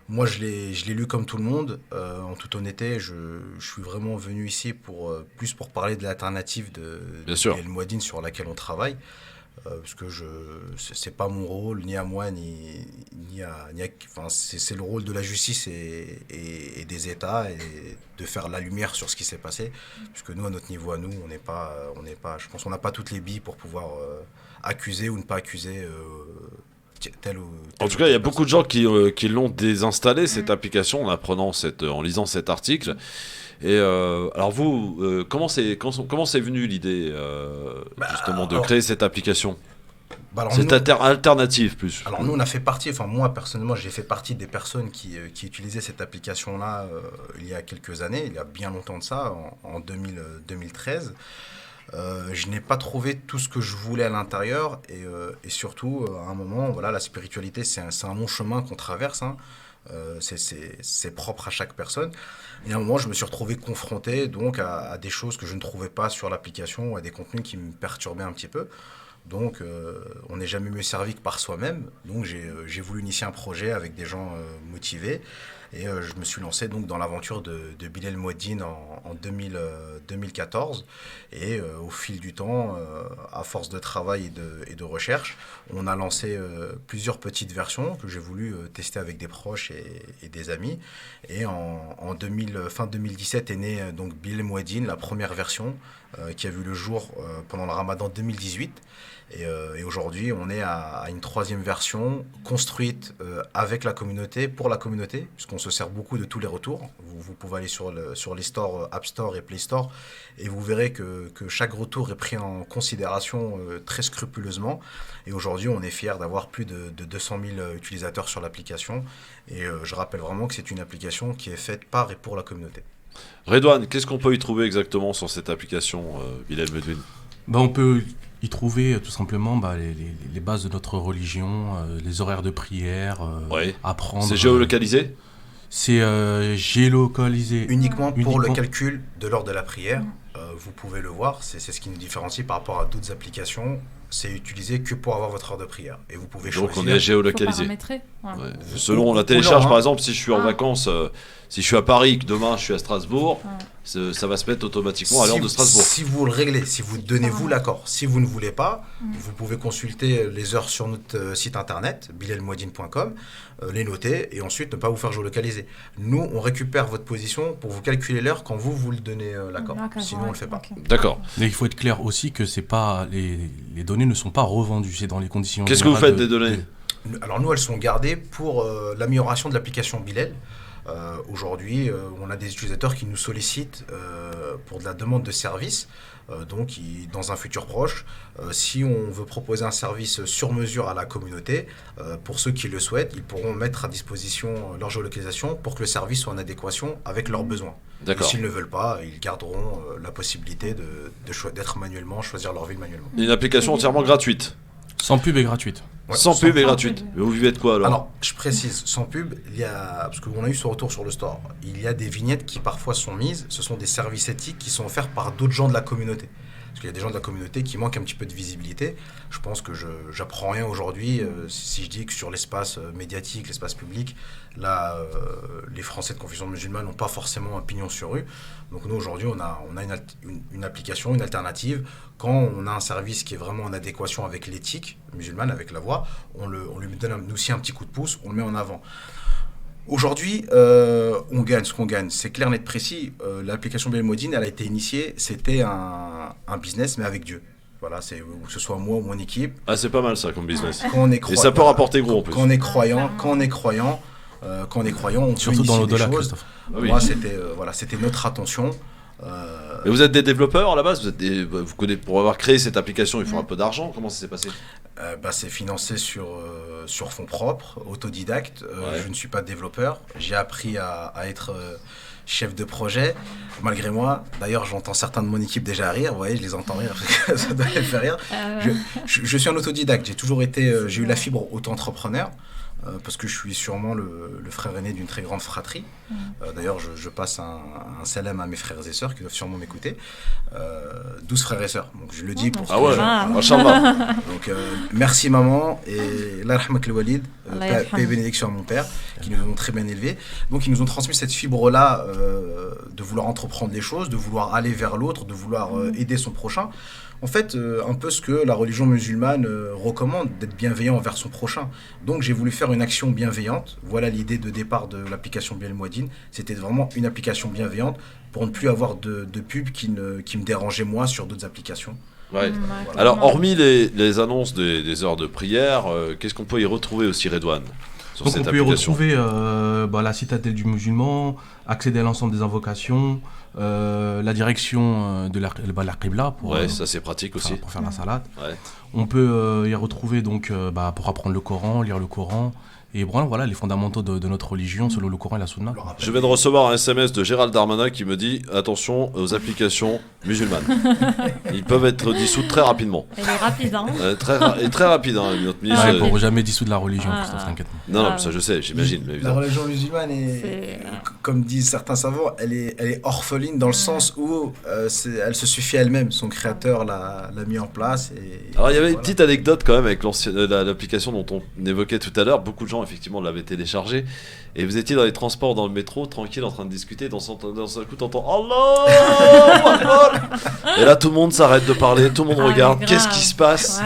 Moi, je l'ai lu comme tout le monde. En toute honnêteté, je suis vraiment venu ici plus pour parler de l'alternative de El Mouadine sur laquelle on travaille. Parce que c'est pas mon rôle, ni à moi, c'est le rôle de la justice et des États et de faire la lumière sur ce qui s'est passé. Puisque nous, à notre niveau, on n'est pas, je pense qu'on n'a pas toutes les billes pour pouvoir accuser ou ne pas accuser tel ou tel. En tout cas, il y a beaucoup de gens qui l'ont désinstallé, cette application, en lisant cet article. Et alors vous, comment c'est venu l'idée justement de créer cette application? C'est alternative plus. Alors nous, on a fait partie, enfin moi personnellement, j'ai fait partie des personnes qui utilisaient cette application-là il y a quelques années, il y a bien longtemps de ça, en 2013. Je n'ai pas trouvé tout ce que je voulais à l'intérieur et surtout, à un moment, voilà, la spiritualité, c'est un long chemin qu'on traverse. Hein. C'est propre à chaque personne. Et à un moment, je me suis retrouvé confronté donc à des choses que je ne trouvais pas sur l'application, à des contenus qui me perturbaient un petit peu. Donc, on n'est jamais mieux servi que par soi-même. Donc, j'ai voulu initier un projet avec des gens motivés. Et je me suis lancé donc dans l'aventure de Bilal Mouadine en 2014. Et au fil du temps, à force de travail et de recherche, on a lancé plusieurs petites versions que j'ai voulu tester avec des proches et des amis. Et fin 2017 est née donc Bilal Mouadine, la première version qui a vu le jour pendant le Ramadan 2018. Et aujourd'hui, on est à une troisième version construite avec la communauté, pour la communauté, puisqu'on se sert beaucoup de tous les retours. Vous pouvez aller sur les stores App Store et Play Store et vous verrez que chaque retour est pris en considération très scrupuleusement. Et aujourd'hui, on est fiers d'avoir plus de 200 000 utilisateurs sur l'application. Et je rappelle vraiment que c'est une application qui est faite par et pour la communauté. Redouane, qu'est-ce qu'on peut y trouver exactement sur cette application, Bilal Mouadine ? On peut y trouver tout simplement les bases de notre religion, les horaires de prière, apprendre... C'est géolocalisé ? C'est géolocalisé. Uniquement pour le calcul de l'heure de la prière. Vous pouvez le voir, c'est ce qui nous différencie par rapport à d'autres applications. C'est utilisé que pour avoir votre heure de prière. Et vous pouvez choisir. Donc on est géolocalisé. Ouais. Selon, on la télécharge par exemple, si je suis en vacances, si je suis à Paris, que demain je suis à Strasbourg, ça va se mettre automatiquement à l'heure de Strasbourg. Si vous le réglez, si vous donnez vous l'accord. Si vous ne voulez pas, vous pouvez consulter les heures sur notre site internet, bilalmouadine.com, les noter et ensuite ne pas vous faire géolocaliser. Nous, on récupère votre position pour vous calculer l'heure quand vous le donnez l'accord. Sinon, on ne le fait pas. D'accord. Mais il faut être clair aussi que c'est pas les données ne sont pas revendues, c'est dans les conditions. Qu'est-ce que vous faites des données ? Alors nous, elles sont gardées pour l'amélioration de l'application Bilal. Aujourd'hui, on a des utilisateurs qui nous sollicitent pour de la demande de service. Donc, dans un futur proche, si on veut proposer un service sur mesure à la communauté, pour ceux qui le souhaitent, ils pourront mettre à disposition leur géolocalisation pour que le service soit en adéquation avec leurs besoins. Et s'ils ne veulent pas, ils garderont la possibilité d'être manuellement, choisir leur ville manuellement. Une application entièrement gratuite. Sans pub et gratuite. Ouais, sans pub et gratuite. Mais vous vivez de quoi alors ? Alors, je précise, sans pub, parce qu'on a eu ce retour sur le store, il y a des vignettes qui parfois sont mises, ce sont des services éthiques qui sont offerts par d'autres gens de la communauté. Parce qu'il y a des gens de la communauté qui manquent un petit peu de visibilité. Je pense que j'apprends rien aujourd'hui si je dis que sur l'espace médiatique, l'espace public, là, les Français de confession musulmane n'ont pas forcément un pignon sur rue. Donc nous, aujourd'hui, on a une application, une alternative. Quand on a un service qui est vraiment en adéquation avec l'éthique musulmane, avec la voie, on lui donne nous aussi un petit coup de pouce, on le met en avant. Aujourd'hui, on gagne ce qu'on gagne. C'est clair, net, précis. L'application Bilal Mouadine, elle a été initiée, c'était un business, mais avec Dieu. Voilà, que ce soit moi ou mon équipe. Ah, c'est pas mal ça comme business. Quand on est et ça peut rapporter gros en plus. Quand on est croyant, on surtout dans l'au-delà, Christophe. Moi, c'était notre attention. Et vous êtes des développeurs à la base, vous connaissez, pour avoir créé cette application, il faut un peu d'argent. Comment ça s'est passé ? C'est financé sur fonds propres, autodidacte. Je ne suis pas développeur. J'ai appris à être chef de projet, malgré moi. D'ailleurs, j'entends certains de mon équipe déjà rire. Vous voyez, je les entends rire, parce que ça doit les faire rire. Je suis un autodidacte. J'ai eu la fibre auto-entrepreneur. Parce que je suis sûrement le frère aîné d'une très grande fratrie. D'ailleurs, je passe un salam à mes frères et sœurs qui doivent sûrement m'écouter. 12 frères et sœurs. Donc je le dis pour machallah. Donc merci maman et Allah rahmak le walid, paix et bénédiction à mon père qui nous ont très bien élevés. Donc ils nous ont transmis cette fibre-là de vouloir entreprendre les choses, de vouloir aller vers l'autre, de vouloir aider son prochain. En fait, un peu ce que la religion musulmane recommande, d'être bienveillant envers son prochain. Donc j'ai voulu faire une action bienveillante. Voilà l'idée de départ de l'application Bilal Mouadine. C'était vraiment une application bienveillante pour ne plus avoir de pub qui me dérangeait moi sur d'autres applications. Ouais. Alors, hormis les annonces des heures de prière, qu'est-ce qu'on peut y retrouver aussi, Redouane ? Donc on peut y retrouver la citadelle du musulman, accéder à l'ensemble des invocations, la direction de la Qibla ça c'est pratique aussi pour faire la salade. On peut y retrouver donc pour apprendre le Coran, lire le Coran. Et voilà les fondamentaux de notre religion selon le Coran et la Sunna. Je viens de recevoir un SMS de Gérald Darmanin qui me dit attention aux applications musulmanes. Ils peuvent être dissous très rapidement. Elle est rapide, hein. Très rapide, hein. Notre ministre. Ils ne pourront jamais dissoudre la religion, Christophe, t'inquiète. Non, ça je sais, j'imagine. Mais la religion musulmane est, comme disent certains savants, elle est orpheline dans le sens où elle se suffit elle-même. Son créateur l'a mis en place. Alors il y avait une petite anecdote quand même avec l'application dont on évoquait tout à l'heure. Beaucoup de gens effectivement l'avaient téléchargé et vous étiez dans les transports dans le métro tranquille en train de discuter, dans un coup t'entends Allah et là tout le monde s'arrête de parler, tout le monde regarde, qu'est-ce qui se passe?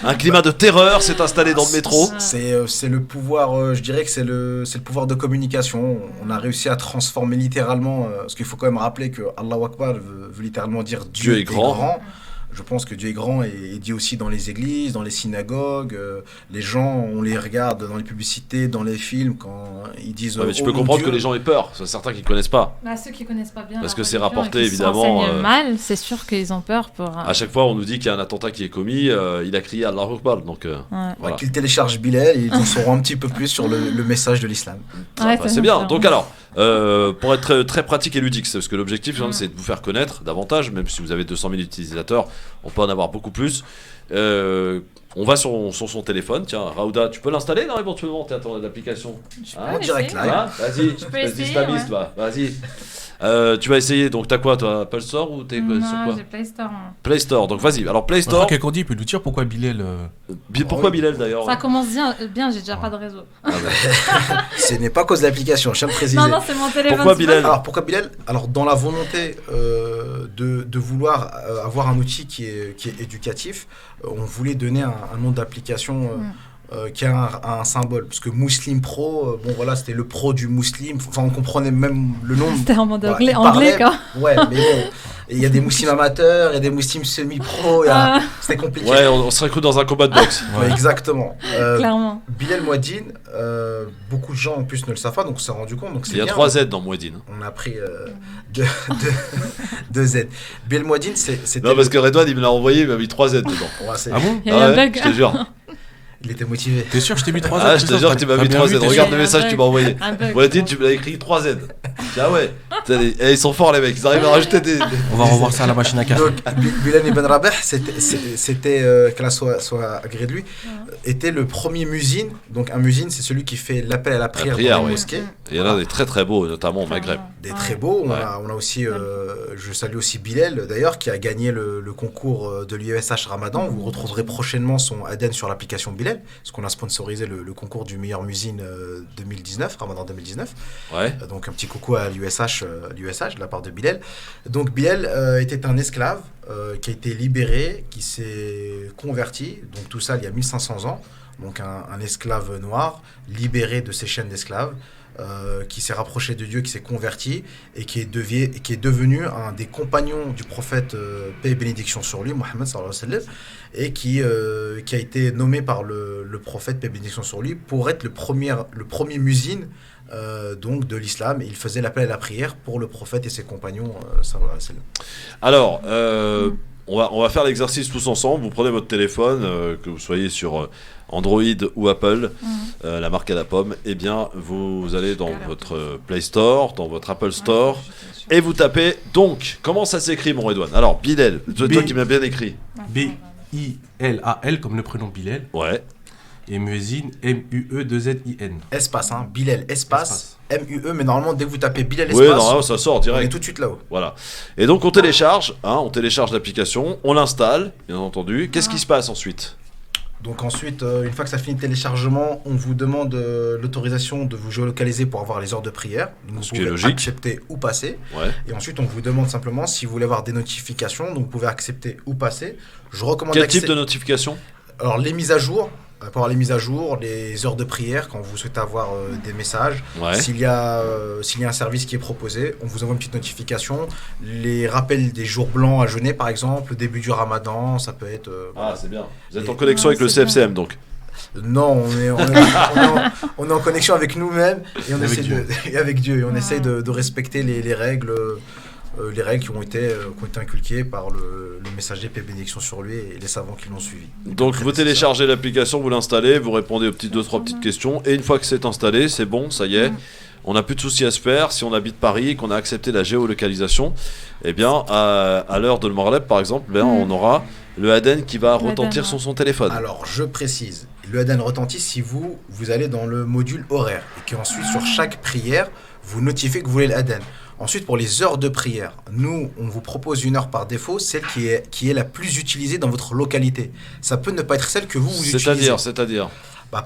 Un climat de terreur s'est installé dans le métro. C'est le pouvoir, je dirais que c'est le pouvoir de communication. On a réussi à transformer littéralement, parce qu'il faut quand même rappeler que Allahu Akbar veut littéralement dire Dieu est grand. Je pense que Dieu est grand et dit aussi dans les églises, dans les synagogues. Les gens, on les regarde dans les publicités, dans les films, quand ils disent... mais tu peux comprendre que les gens aient peur, c'est certains qui ne connaissent pas. Ceux qui ne connaissent pas bien. Parce que c'est rapporté évidemment... mal, c'est sûr qu'ils ont peur pour... À chaque fois, on nous dit qu'il y a un attentat qui est commis, il a crié Allahu Akbar, donc... voilà. Qu'ils téléchargent Bilal et ils en sauront un petit peu plus sur le message de l'islam. C'est bien, donc alors... pour être très, très pratique et ludique, parce que l'objectif c'est de vous faire connaître davantage, même si vous avez 200 000 utilisateurs, on peut en avoir beaucoup plus. On va sur son téléphone. Tiens, Raouda, tu peux l'installer là éventuellement, l'application en direct live. Vas-y, vas-y. Tu vas essayer, donc t'as quoi toi, Apple Store ou t'es sur quoi? J'ai Play Store. Play Store, donc vas-y. Alors Play Store. Quelqu'un dit, il peut nous dire pourquoi Bilal. Pourquoi Bilal d'ailleurs? Ça commence bien, j'ai déjà pas de réseau. Ce n'est pas à cause de l'application, je tiens à le préciser. Non, c'est mon téléphone. Pourquoi Bilal? Alors dans la volonté de vouloir avoir un outil qui est éducatif, on voulait donner un nom d'application. Qui a un symbole, parce que Muslim Pro, c'était le pro du Muslim, enfin on comprenait même le nom. C'était en mode anglais quoi. Ouais, mais bon, il y a des Muslims amateurs, il y a des Muslims semi-pro, c'était compliqué. Ouais, on serait cru dans un combat de boxe. Ouais, exactement. Clairement. Bilal Mouadine, beaucoup de gens en plus ne le savent pas, donc on s'est rendu compte. Donc il y a 3 Z dans Mouadine. On a pris 2 Z. Bilal Mouadine, c'était... Non, parce que Redouane, il me l'a envoyé, il m'a mis 3 Z dedans. Ah bon? Il y a un bug. Je te jure. Il était motivé. T'es sûr que je t'ai mis 3 Z? Ah, je te jure que tu m'as mis 3 Z. Regarde le message que tu m'as envoyé. Mouadine, tu me l'as écrit 3 Z. Ah ouais. Ils sont forts les mecs, ils arrivent à rajouter des... On va revoir ça à la machine à café. Donc Bilal ibn Rabah, c'était qu'elle soit agréée de lui, était le premier muezzin. Donc un muezzin, c'est celui qui fait l'appel à la prière dans la mosquée. Il y en a des très très beaux, notamment au Maghreb. Des très beaux. On a aussi, je salue aussi Bilal d'ailleurs, qui a gagné le concours de l'USH Ramadan. Vous retrouverez prochainement son ADN sur l'application Bilal, parce qu'on a sponsorisé le concours du meilleur muezzin 2019, Ramadan 2019. Ouais. Donc un petit coucou à l'USH de la part de Bilal. Donc Bilal était un esclave qui a été libéré, qui s'est converti. Donc tout ça il y a 1500 ans. Donc un esclave noir libéré de ses chaînes d'esclaves. Qui s'est rapproché de Dieu, qui s'est converti et qui est devenu un des compagnons du prophète, paix et bénédiction sur lui, Mohammed sallallahu alayhi wa sallam, et qui a été nommé par le prophète, paix et bénédiction sur lui, pour être le premier muezzin donc de l'islam. Et il faisait l'appel à la prière pour le prophète et ses compagnons sallallahu alayhi wa sallam. Alors on va faire l'exercice tous ensemble. Vous prenez votre téléphone, que vous soyez sur Android ou Apple, la marque à la pomme, et bien vous allez dans votre Play Store, dans votre Apple Store, et vous tapez donc, comment ça s'écrit mon Redouane? Alors Bilal, toi qui m'as bien écrit. B-I-L-A-L comme le prénom Bilal. Ouais. Et Muezzin, M-U-E-2-Z-I-N. Espace, Bilal, espace, M-U-E, mais normalement dès que vous tapez Bilal espace, oui, non, ça sort direct. On est tout de suite là-haut. Voilà. Et donc on télécharge l'application, on l'installe, bien entendu. Qu'est-ce qui se passe ensuite? Donc ensuite, une fois que ça finit le téléchargement, on vous demande l'autorisation de vous géolocaliser pour avoir les heures de prière. Donc ce qui est logique. Accepter ou passer. Ouais. Et ensuite, on vous demande simplement si vous voulez avoir des notifications. Donc vous pouvez accepter ou passer. Je recommande Quel type de notification? Alors les mises à jour. Pour avoir les mises à jour, les heures de prière, quand vous souhaitez avoir des messages. Ouais. S'il y a un service qui est proposé, on vous envoie une petite notification. Les rappels des jours blancs à jeûner, par exemple, le début du ramadan, ça peut être... c'est bien. Vous êtes en connexion avec le CFCM, donc. Non, on est en connexion avec nous-mêmes et on essaie et avec Dieu. Et on essaye de respecter les règles qui ont été inculquées par le messager, paix et bénédiction sur lui, et les savants qui l'ont suivi. Donc vous téléchargez l'application, vous l'installez, vous répondez aux petites 2-3 petites questions, et une fois que c'est installé, c'est bon, ça y est. On n'a plus de soucis à se faire. Si on habite Paris et qu'on a accepté la géolocalisation, eh bien, à l'heure de le Maghreb, par exemple, on aura le Aden qui va retentir sur son téléphone. Alors, je précise, le Aden retentit si vous allez dans le module horaire et qu'ensuite, sur chaque prière, vous notifiez que vous voulez l'Aden. Ensuite, pour les heures de prière, nous, on vous propose une heure par défaut, celle qui est la plus utilisée dans votre localité. Ça peut ne pas être celle que vous utilisez. C'est-à-dire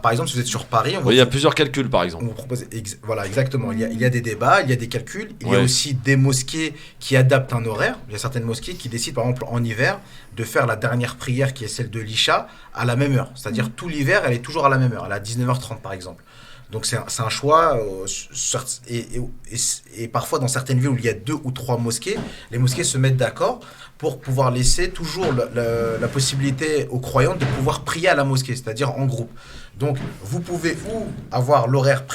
par exemple, si vous êtes sur Paris... il y a plusieurs calculs, par exemple. On vous propose, voilà, exactement. Il y a des débats, il y a des calculs. Il y a aussi des mosquées qui adaptent un horaire. Il y a certaines mosquées qui décident, par exemple, en hiver, de faire la dernière prière, qui est celle de l'Isha, à la même heure. C'est-à-dire, tout l'hiver, elle est toujours à la même heure. Elle est à 19h30, par exemple. Donc, c'est un choix. Et parfois, dans certaines villes où il y a 2 ou 3 mosquées, les mosquées se mettent d'accord pour pouvoir laisser toujours la possibilité aux croyants de pouvoir prier à la mosquée, c'est-à-dire en groupe. Donc, vous pouvez ou avoir l'horaire de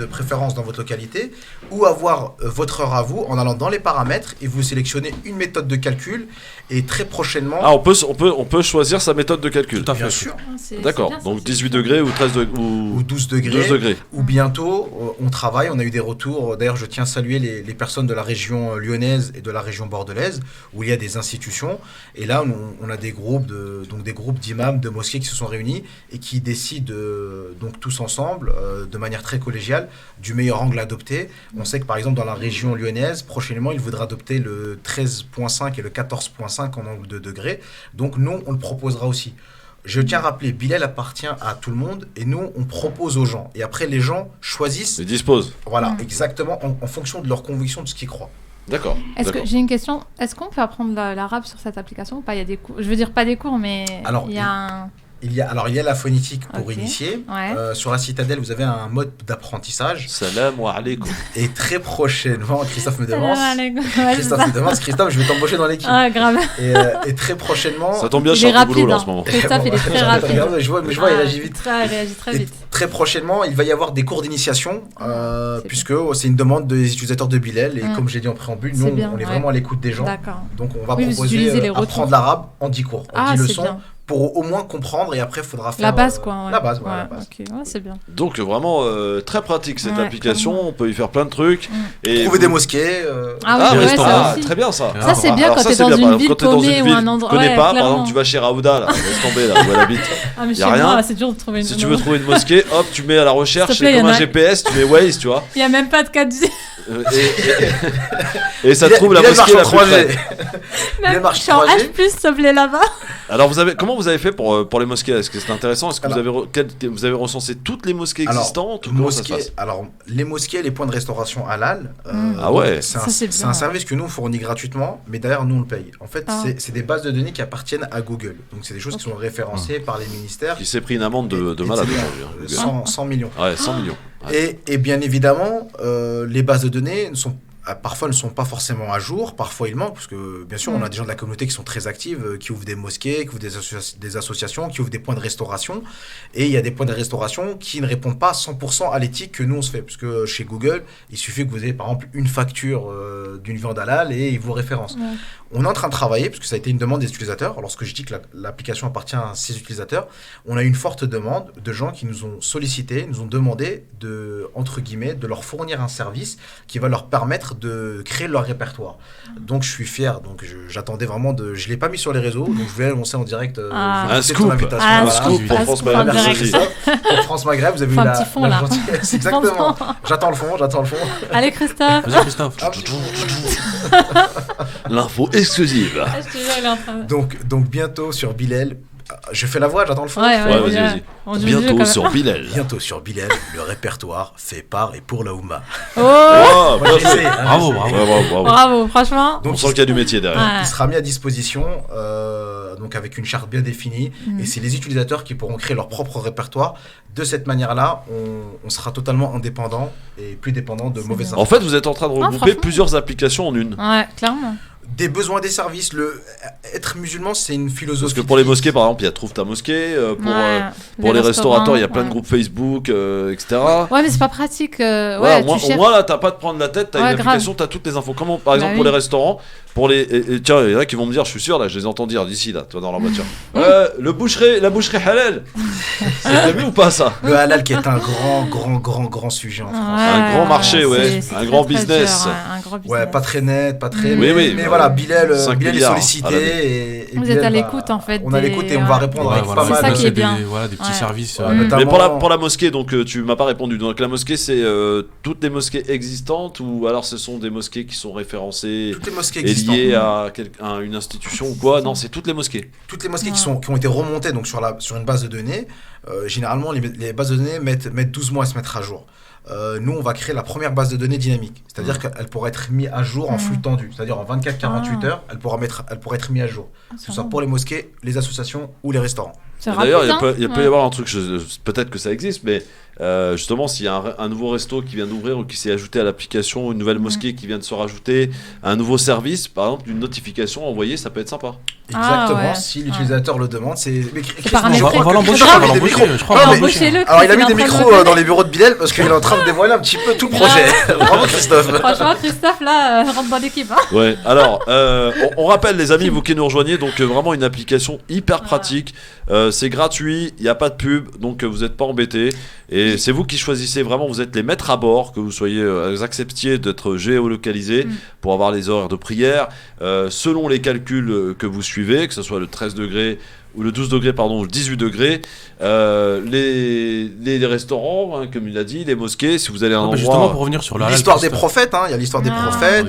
préférence dans votre localité, ou avoir votre heure à vous en allant dans les paramètres et vous sélectionnez une méthode de calcul. Et très prochainement... Ah, on peut choisir sa méthode de calcul. Tout à fait. Bien sûr. D'accord. Donc 18 degrés ou 13 degrés ou 12 degrés. Ou bientôt, on travaille. On a eu des retours. D'ailleurs, je tiens à saluer les personnes de la région lyonnaise et de la région bordelaise où il y a des institutions. Et là, on a des groupes d'imams, de mosquées qui se sont réunis et qui décident donc tous ensemble, de manière très collégiale, du meilleur angle à adopter. On sait que par exemple dans la région lyonnaise, prochainement, il faudra adopter le 13.5 et le 14.5 en angle de degrés. Donc nous, on le proposera aussi. Je tiens à rappeler, Bilal appartient à tout le monde et nous, on propose aux gens. Et après, les gens choisissent... Ils disposent. Voilà, exactement, en fonction de leur conviction, de ce qu'ils croient. D'accord. J'ai une question. Est-ce qu'on peut apprendre l'arabe sur cette application ou pas ? Il y a des cours. Je veux dire, pas des cours, mais il y a un... Il y a la phonétique pour initier. Ouais. Sur la Citadelle, vous avez un mode d'apprentissage. Salam wa alaikum. Et très prochainement, Christophe me demande. Christophe, je vais t'embaucher dans l'équipe. Ah, grave. Et très prochainement. Ça tombe bien, je suis en boulot là en ce moment. Christophe, il est très rapide. Je vois, il réagit vite. Il réagit très vite. Très prochainement, il va y avoir des cours d'initiation, puisque c'est une demande des utilisateurs de Bilal. Et comme j'ai dit en préambule, nous, on est vraiment à l'écoute des gens. D'accord. Donc, on va proposer apprendre l'arabe en 10 cours, en 10 leçons. Pour au moins comprendre, et après il faudra faire la base quoi. La base, ouais, la base. Okay. Ouais, c'est bien. Donc vraiment très pratique cette application, clairement. On peut y faire plein de trucs. Et trouver des mosquées. Très bien ça. Ça c'est bien quand t'es dans une ville paumée ou un endroit. Tu connais pas, par exemple tu vas chez Raouda, là, laisse tomber là où elle habite. Mais y a rien. Moi, c'est dur de trouver une. Si tu veux trouver une mosquée, hop, tu mets à la recherche, c'est comme un GPS, tu mets Waze, tu vois. Il y a même pas de 4G. Et ça trouve la mosquée la plus près. Même je suis en H+, s'il te plaît, là-bas. Alors comment vous avez fait pour les mosquées ? Est-ce que c'est intéressant ? Est-ce que vous avez recensé toutes les mosquées existantes ? Alors les mosquées, les points de restauration halal. Ah ouais. C'est un service que nous on fournit gratuitement, mais d'ailleurs nous on le paye. En fait, c'est des bases de données qui appartiennent à Google. Donc c'est des choses qui sont référencées par les ministères. Qui s'est pris une amende de malade aujourd'hui. 100 millions. Ouais, 100 millions. Ouais. Et bien évidemment, les bases de données parfois ne sont pas forcément à jour, parfois ils manquent, parce que bien sûr on a des gens de la communauté qui sont très actifs, qui ouvrent des mosquées, qui ouvrent des associations, qui ouvrent des points de restauration, et il y a des points de restauration qui ne répondent pas 100% à l'éthique que nous on se fait, parce que chez Google, il suffit que vous ayez par exemple une facture d'une viande halal et ils vous référencent. Ouais. On est en train de travailler, parce que ça a été une demande des utilisateurs. Lorsque je dis que l'application appartient à ces utilisateurs, on a une forte demande de gens qui nous ont sollicité, nous ont demandé de, entre guillemets, de leur fournir un service qui va leur permettre de créer leur répertoire. Donc je suis fier, donc j'attendais vraiment je l'ai pas mis sur les réseaux, donc je voulais annoncer en direct un scoop pour France Maghreb. Merci pour France Maghreb, vous avez eu la gentillesse. Exactement. J'attends le fond. Allez Christophe. Vas-y Christophe. L'info exclusive. Donc bientôt sur Bilal. Je fais la voix, j'attends le fond. Ouais, vas-y. Bientôt sur Bilal. Bientôt sur Bilal, le répertoire fait par et pour la Oumma. Oh, bravo, franchement. Donc, on sent qu'il y a du métier derrière. Ouais. Il sera mis à disposition, donc avec une charte bien définie, et c'est les utilisateurs qui pourront créer leur propre répertoire. De cette manière-là, on sera totalement indépendant et plus dépendant de mauvaises infos. En fait, vous êtes en train de regrouper plusieurs applications en une. Ouais, clairement. des besoins des services. Être musulman, c'est une philosophie. Parce que pour les mosquées, par exemple, il y a Trouve ta mosquée. Pour les restaurateurs, il y a plein de groupes Facebook, etc. Ouais, mais c'est pas pratique. Voilà, au moins, là, t'as pas de prendre la tête, t'as une application, t'as toutes les infos. Comment, par exemple, pour les restaurants, tiens, il y en a qui vont me dire, je suis sûr, là, je les entends dire d'ici, là, toi, dans leur voiture. La boucherie halal. T'as vu ou pas ça? Le halal qui est un grand sujet en France. Un grand marché, un grand business. Ouais, pas très net, pas très. Oui, mais voilà, Bilal est sollicité. Vous êtes à l'écoute en fait. On a l'écoute et on va répondre avec pas mal. C'est ça qui est bien. Des petits services. Mais pour la mosquée, donc tu m'as pas répondu. Donc la mosquée, c'est toutes les mosquées existantes ou alors ce sont des mosquées qui sont référencées et liées à une institution ou quoi? Non, c'est toutes les mosquées. Toutes les mosquées qui ont été remontées donc sur une base de données. Généralement, les bases de données mettent 12 mois à se mettre à jour. Nous, on va créer la première base de données dynamique. C'est-à-dire qu'elle pourra être mise à jour en flux tendu. C'est-à-dire en 24-48 heures, elle pourra être mise à jour. Que ce soit pour les mosquées, les associations ou les restaurants. D'ailleurs, il peut y avoir un truc, peut-être que ça existe, mais justement, s'il y a un nouveau resto qui vient d'ouvrir ou qui s'est ajouté à l'application, une nouvelle mosquée qui vient de se rajouter, un nouveau service, par exemple, une notification envoyée, ça peut être sympa. Exactement, si l'utilisateur le demande, c'est. On va l'embaucher, Alors, il a mis des micros dans les bureaux de Bilal parce qu'il est en train de dévoiler un petit peu tout le projet. Bravo, Christophe. Franchement, Christophe, là, rentre dans l'équipe. Ouais, alors, on rappelle, les amis, vous qui nous rejoignez, donc vraiment une application hyper pratique. C'est gratuit, il n'y a pas de pub, donc vous n'êtes pas embêtés. Et c'est vous qui choisissez vraiment, vous êtes les maîtres à bord, que vous acceptiez d'être géolocalisés pour avoir les horaires de prière. Selon les calculs que vous suivez, que ce soit le 13 degrés ou le 12 degrés, pardon, ou le 18 degrés, les restaurants, hein, comme il a dit, les mosquées, si vous allez à un endroit... Justement, pour revenir sur l'histoire des prophètes, il y a l'histoire des prophètes,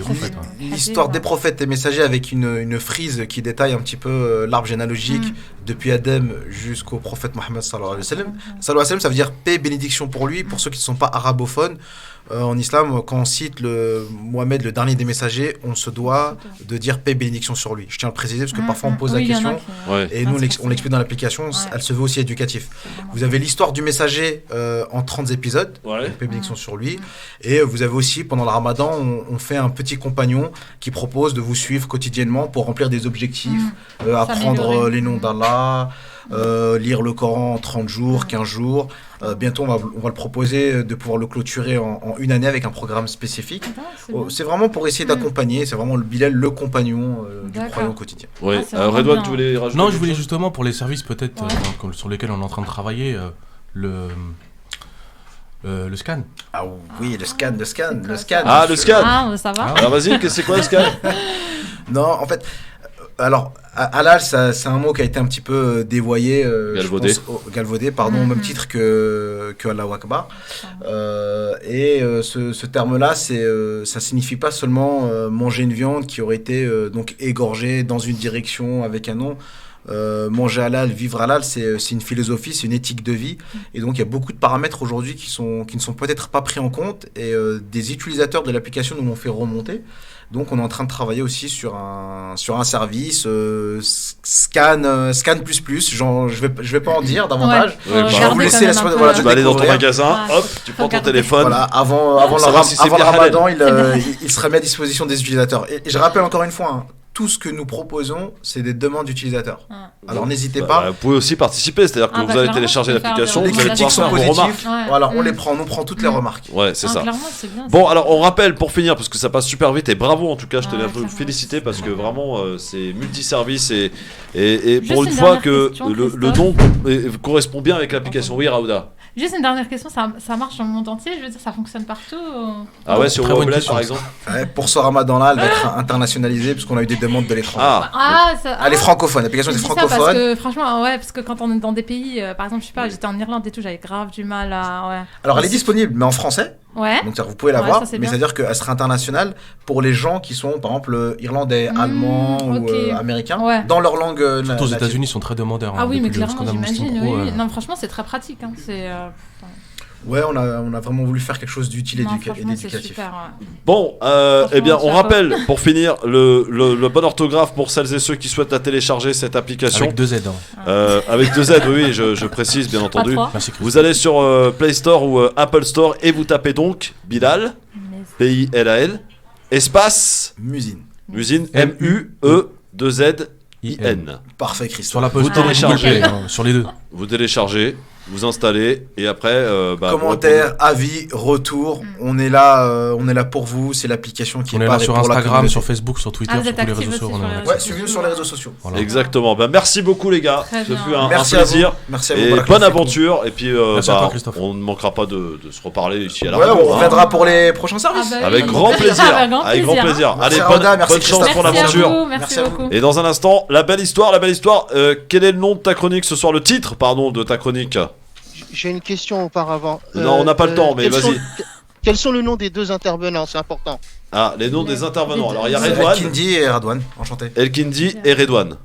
l'histoire des prophètes et messagers avec une frise qui détaille un petit peu l'arbre généalogique depuis Adam jusqu'au prophète Mohammed sallallahu alayhi wa sallam. Sallallahu alayhi wa sallam, ça veut dire paix et bénédiction pour lui, pour ceux qui ne sont pas arabophones. En islam, quand on cite Mohamed, le dernier des messagers, on se doit de dire paix et bénédiction sur lui. Je tiens à le préciser parce que parfois on pose la question et nous on l'explique dans l'application, elle se veut aussi éducatif. Vous avez l'histoire du messager en 30 épisodes, paix et bénédiction sur lui, et vous avez aussi pendant le ramadan, on fait un petit compagnon qui propose de vous suivre quotidiennement pour remplir des objectifs, apprendre les noms d'Allah, lire le Coran en 30 jours, 15 jours. Bientôt, on va le proposer de pouvoir le clôturer en une année avec un programme spécifique. C'est vraiment pour essayer d'accompagner, c'est vraiment le Bilal, le compagnon du croyant au quotidien. Oui, Redouane, tu voulais rajouter? Non, je voulais justement pour les services peut-être sur lesquels on est en train de travailler, le scan. Ah oui, le scan. Ah, le scan. Ah, ça va. Alors vas-y, c'est quoi le scan? Non, en fait... Alors, halal, c'est un mot qui a été un petit peu dévoyé, galvaudé, pardon, au même titre que Allahu Akbar. Ce terme-là, ça signifie pas seulement manger une viande qui aurait été donc égorgée dans une direction avec un nom. Manger halal, vivre halal, c'est une philosophie, c'est une éthique de vie, et donc il y a beaucoup de paramètres aujourd'hui qui ne sont peut-être pas pris en compte, et des utilisateurs de l'application nous l'ont fait remonter. Donc on est en train de travailler aussi sur un service scan plus. Je vais pas en dire davantage. Je vais vous laisser la semaine. Tu vas aller dans ton magasin, hop, tu prends ton téléphone. Voilà, avant le Ramadan, il sera mis à disposition des utilisateurs. Et je rappelle encore une fois. Tout ce que nous proposons, c'est des demandes d'utilisateurs. Alors n'hésitez pas. Vous pouvez aussi participer, c'est-à-dire que vous allez télécharger l'application, les vous allez critiques sont positives. Voilà, on les prend, on prend toutes les remarques. Ouais, c'est ça. C'est bien, bon, alors on rappelle pour finir, parce que ça passe super vite, et bravo en tout cas, je tenais à vous féliciter parce que vraiment c'est multiservice et pour une fois que le nom correspond bien avec l'application. Oui, Raouda. Juste une dernière question, ça marche dans le monde entier, je veux dire, ça fonctionne partout Ah ouais, sur Weblet par exemple. Pour ce Ramadan-là, elle va être internationalisée parce qu'on a eu des demandes de l'étranger. Elle est francophone, l'application est francophone. Parce que franchement, parce que quand on est dans des pays, par exemple, je sais pas, j'étais en Irlande et tout, j'avais grave du mal à. Alors elle est disponible, mais en français. Ouais. Donc vous pouvez la voir, mais c'est-à-dire qu'elle sera internationale pour les gens qui sont, par exemple, irlandais, allemands ou américains, dans leur langue. Surtout aux États-Unis, ils sont très demandeurs. Ah oui, mais clairement, j'imagine. Oui. Non, franchement, c'est très pratique. Ouais, on a vraiment voulu faire quelque chose d'utile et d'éducatif. Super, Bon, eh bien, on rappelle, pour finir, le bon orthographe pour celles et ceux qui souhaitent la télécharger, cette application. Avec 2 Z. Avec 2 Z, oui, je précise, bien entendu. Vous allez sur Play Store ou Apple Store et vous tapez donc Bilal, P-I-L-A-L, espace Musine. Musin, M-U-E-2-Z-I-N. Parfait, Christophe. Sur la Vous page téléchargez, sur les deux. vous téléchargez, vous installez et après commentaires, avis, retour, on est là pour vous, c'est l'application qui on est est là là sur Instagram, sur Facebook, sur Twitter, sur tous les réseaux sociaux. Ouais, suivez-nous sur les réseaux sociaux. Voilà. Exactement. Merci beaucoup les gars. Ce fut un plaisir. Merci à vous. Et bonne aventure. Et puis on ne manquera pas de se reparler ici à la radio. On reviendra pour les prochains services. Avec grand plaisir. Avec grand plaisir. Allez, bonne chance pour l'aventure. Merci beaucoup. Et dans un instant, la belle histoire. Quel est le nom de ta chronique ce soir? Le titre, pardon, de ta chronique. J'ai une question auparavant. Non, on n'a pas le temps, mais vas-y. Quels sont les noms des deux intervenants? C'est important. Ah, les noms des intervenants. Alors, il y a Redouane. Elkindi et Redouane, enchanté. Elkindi et Redouane.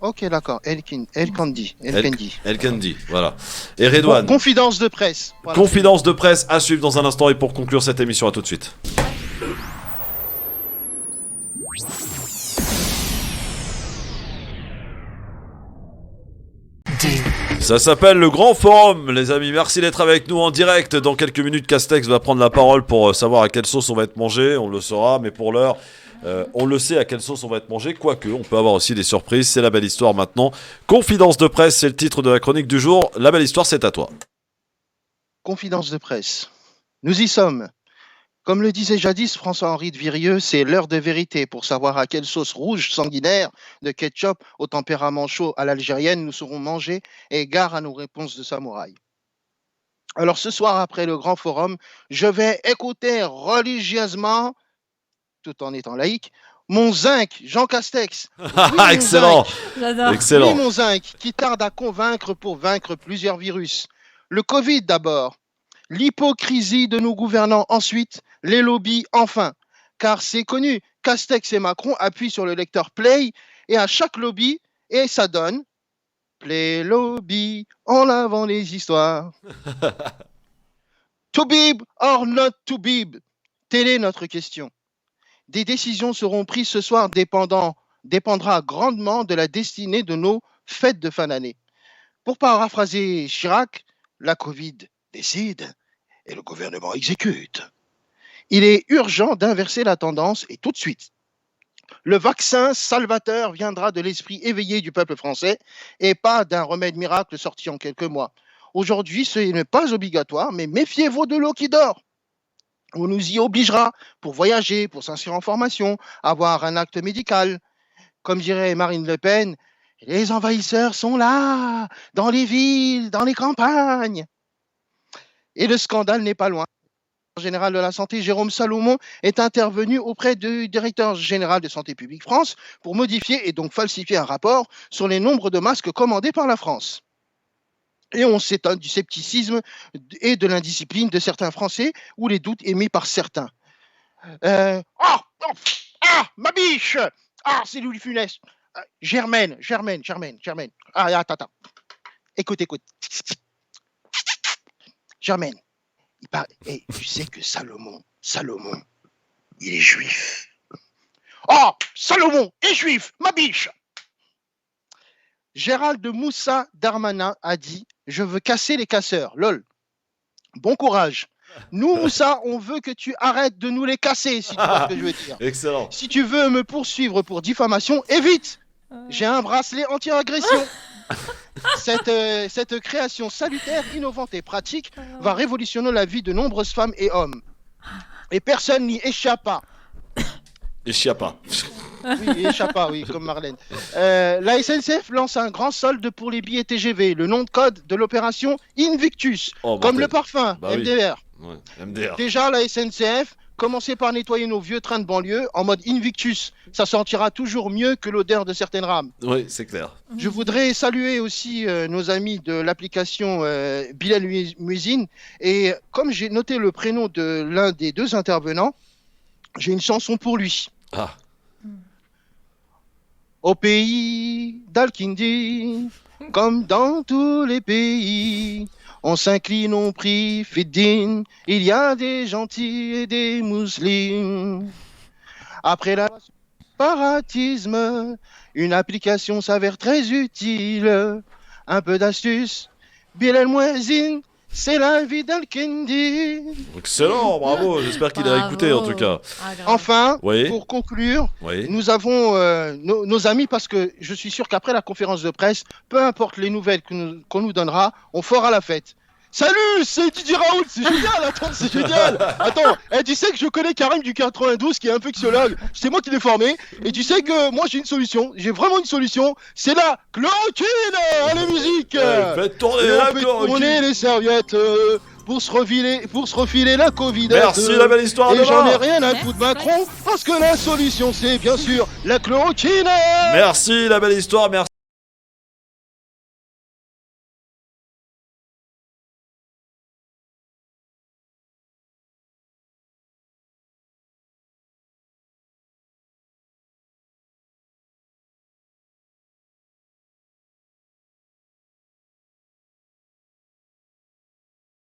Ok, d'accord. Elkindi, voilà. Et Redouane. Confidence de presse. Voilà. Confidence de presse à suivre dans un instant. Et pour conclure cette émission, à tout de suite. Ça s'appelle le Grand Forum, les amis. Merci d'être avec nous en direct. Dans quelques minutes, Castex va prendre la parole pour savoir à quelle sauce on va être mangé. On le saura, mais pour l'heure, on le sait à quelle sauce on va être mangé. Quoique, on peut avoir aussi des surprises. C'est la belle histoire maintenant. Confidence de presse, c'est le titre de la chronique du jour. La belle histoire, c'est à toi. Confidence de presse. Nous y sommes. Comme le disait jadis François-Henri de Virieux, c'est l'heure de vérité pour savoir à quelle sauce rouge sanguinaire de ketchup au tempérament chaud à l'algérienne nous serons mangés et gare à nos réponses de samouraï. Alors ce soir, après le grand forum, je vais écouter religieusement, tout en étant laïque, mon zinc, Jean Castex. Oui, excellent. J'adore. Excellent. Oui, mon zinc, qui tarde à convaincre pour vaincre plusieurs virus. Le Covid d'abord. L'hypocrisie de nos gouvernants ensuite, les lobbies enfin. Car c'est connu, Castex et Macron appuient sur le lecteur Play et à chaque lobby, et ça donne Play Lobby en lavant les histoires. To bib or not to bib? Telle est notre question. Des décisions seront prises ce soir dépendra grandement de la destinée de nos fêtes de fin d'année. Pour paraphraser Chirac, la Covid décide et le gouvernement exécute. Il est urgent d'inverser la tendance et tout de suite. Le vaccin salvateur viendra de l'esprit éveillé du peuple français et pas d'un remède miracle sorti en quelques mois. Aujourd'hui, ce n'est pas obligatoire, mais méfiez-vous de l'eau qui dort. On nous y obligera pour voyager, pour s'inscrire en formation, avoir un acte médical. Comme dirait Marine Le Pen, les envahisseurs sont là, dans les villes, dans les campagnes. Et le scandale n'est pas loin. Le directeur général de la santé, Jérôme Salomon, est intervenu auprès du directeur général de Santé publique France pour modifier et donc falsifier un rapport sur les nombres de masques commandés par la France. Et on s'étonne du scepticisme et de l'indiscipline de certains Français ou les doutes émis par certains. Ma biche! C'est Louis Funès. Germaine. Attends. Écoute. Germaine, tu sais que Salomon, il est juif. Salomon est juif, ma biche! Gérald de Moussa Darmanin a dit « Je veux casser les casseurs, lol. » Bon courage. Nous, Moussa, on veut que tu arrêtes de nous les casser, si tu vois ce que je veux dire. Excellent. Si tu veux me poursuivre pour diffamation, évite. J'ai un bracelet anti-agression. Cette création salutaire, innovante et pratique va révolutionner la vie de nombreuses femmes et hommes. Et personne n'y échappa. Oui, comme Marlène. La SNCF lance un grand solde pour les billets TGV. Le nom de code de l'opération Invictus, comme le parfum, MDR. Oui. Ouais, MDR. Déjà, la SNCF, commencez par nettoyer nos vieux trains de banlieue en mode Invictus. Ça sentira toujours mieux que l'odeur de certaines rames. Oui, c'est clair. Je voudrais saluer aussi nos amis de l'application Bilal Muezzin. Et comme j'ai noté le prénom de l'un des deux intervenants, j'ai une chanson pour lui. Au pays d'Al-Kindi, comme dans tous les pays, on s'incline, on prie, Fiddin, il y a des gentils et des musulmans. Après la séparatisme, une application s'avère très utile. Un peu d'astuce, Bilal Muezzin, c'est la vie d'Al-Kendi. Excellent, bravo, j'espère qu'il a écouté en tout cas. Enfin, Oui. pour conclure, Oui. nous avons nos amis, parce que je suis sûr qu'après la conférence de presse, peu importe les nouvelles qu'on nous donnera, on fera la fête. Salut, c'est Didier Raoult, c'est génial, attends, c'est génial. Attends, tu sais que je connais Karim du 92 qui est infectiologue, c'est moi qui l'ai formé, et tu sais que moi j'ai une solution, j'ai vraiment une solution, c'est la chloroquine. Allez, musique. Faites tourner Et la on fait chloroquine. tourner les serviettes pour se refiler la Covid. Merci, la belle histoire Et de j'en ai demain. rien à foutre de Macron, parce que la solution c'est bien sûr la chloroquine. Merci, la belle histoire, merci.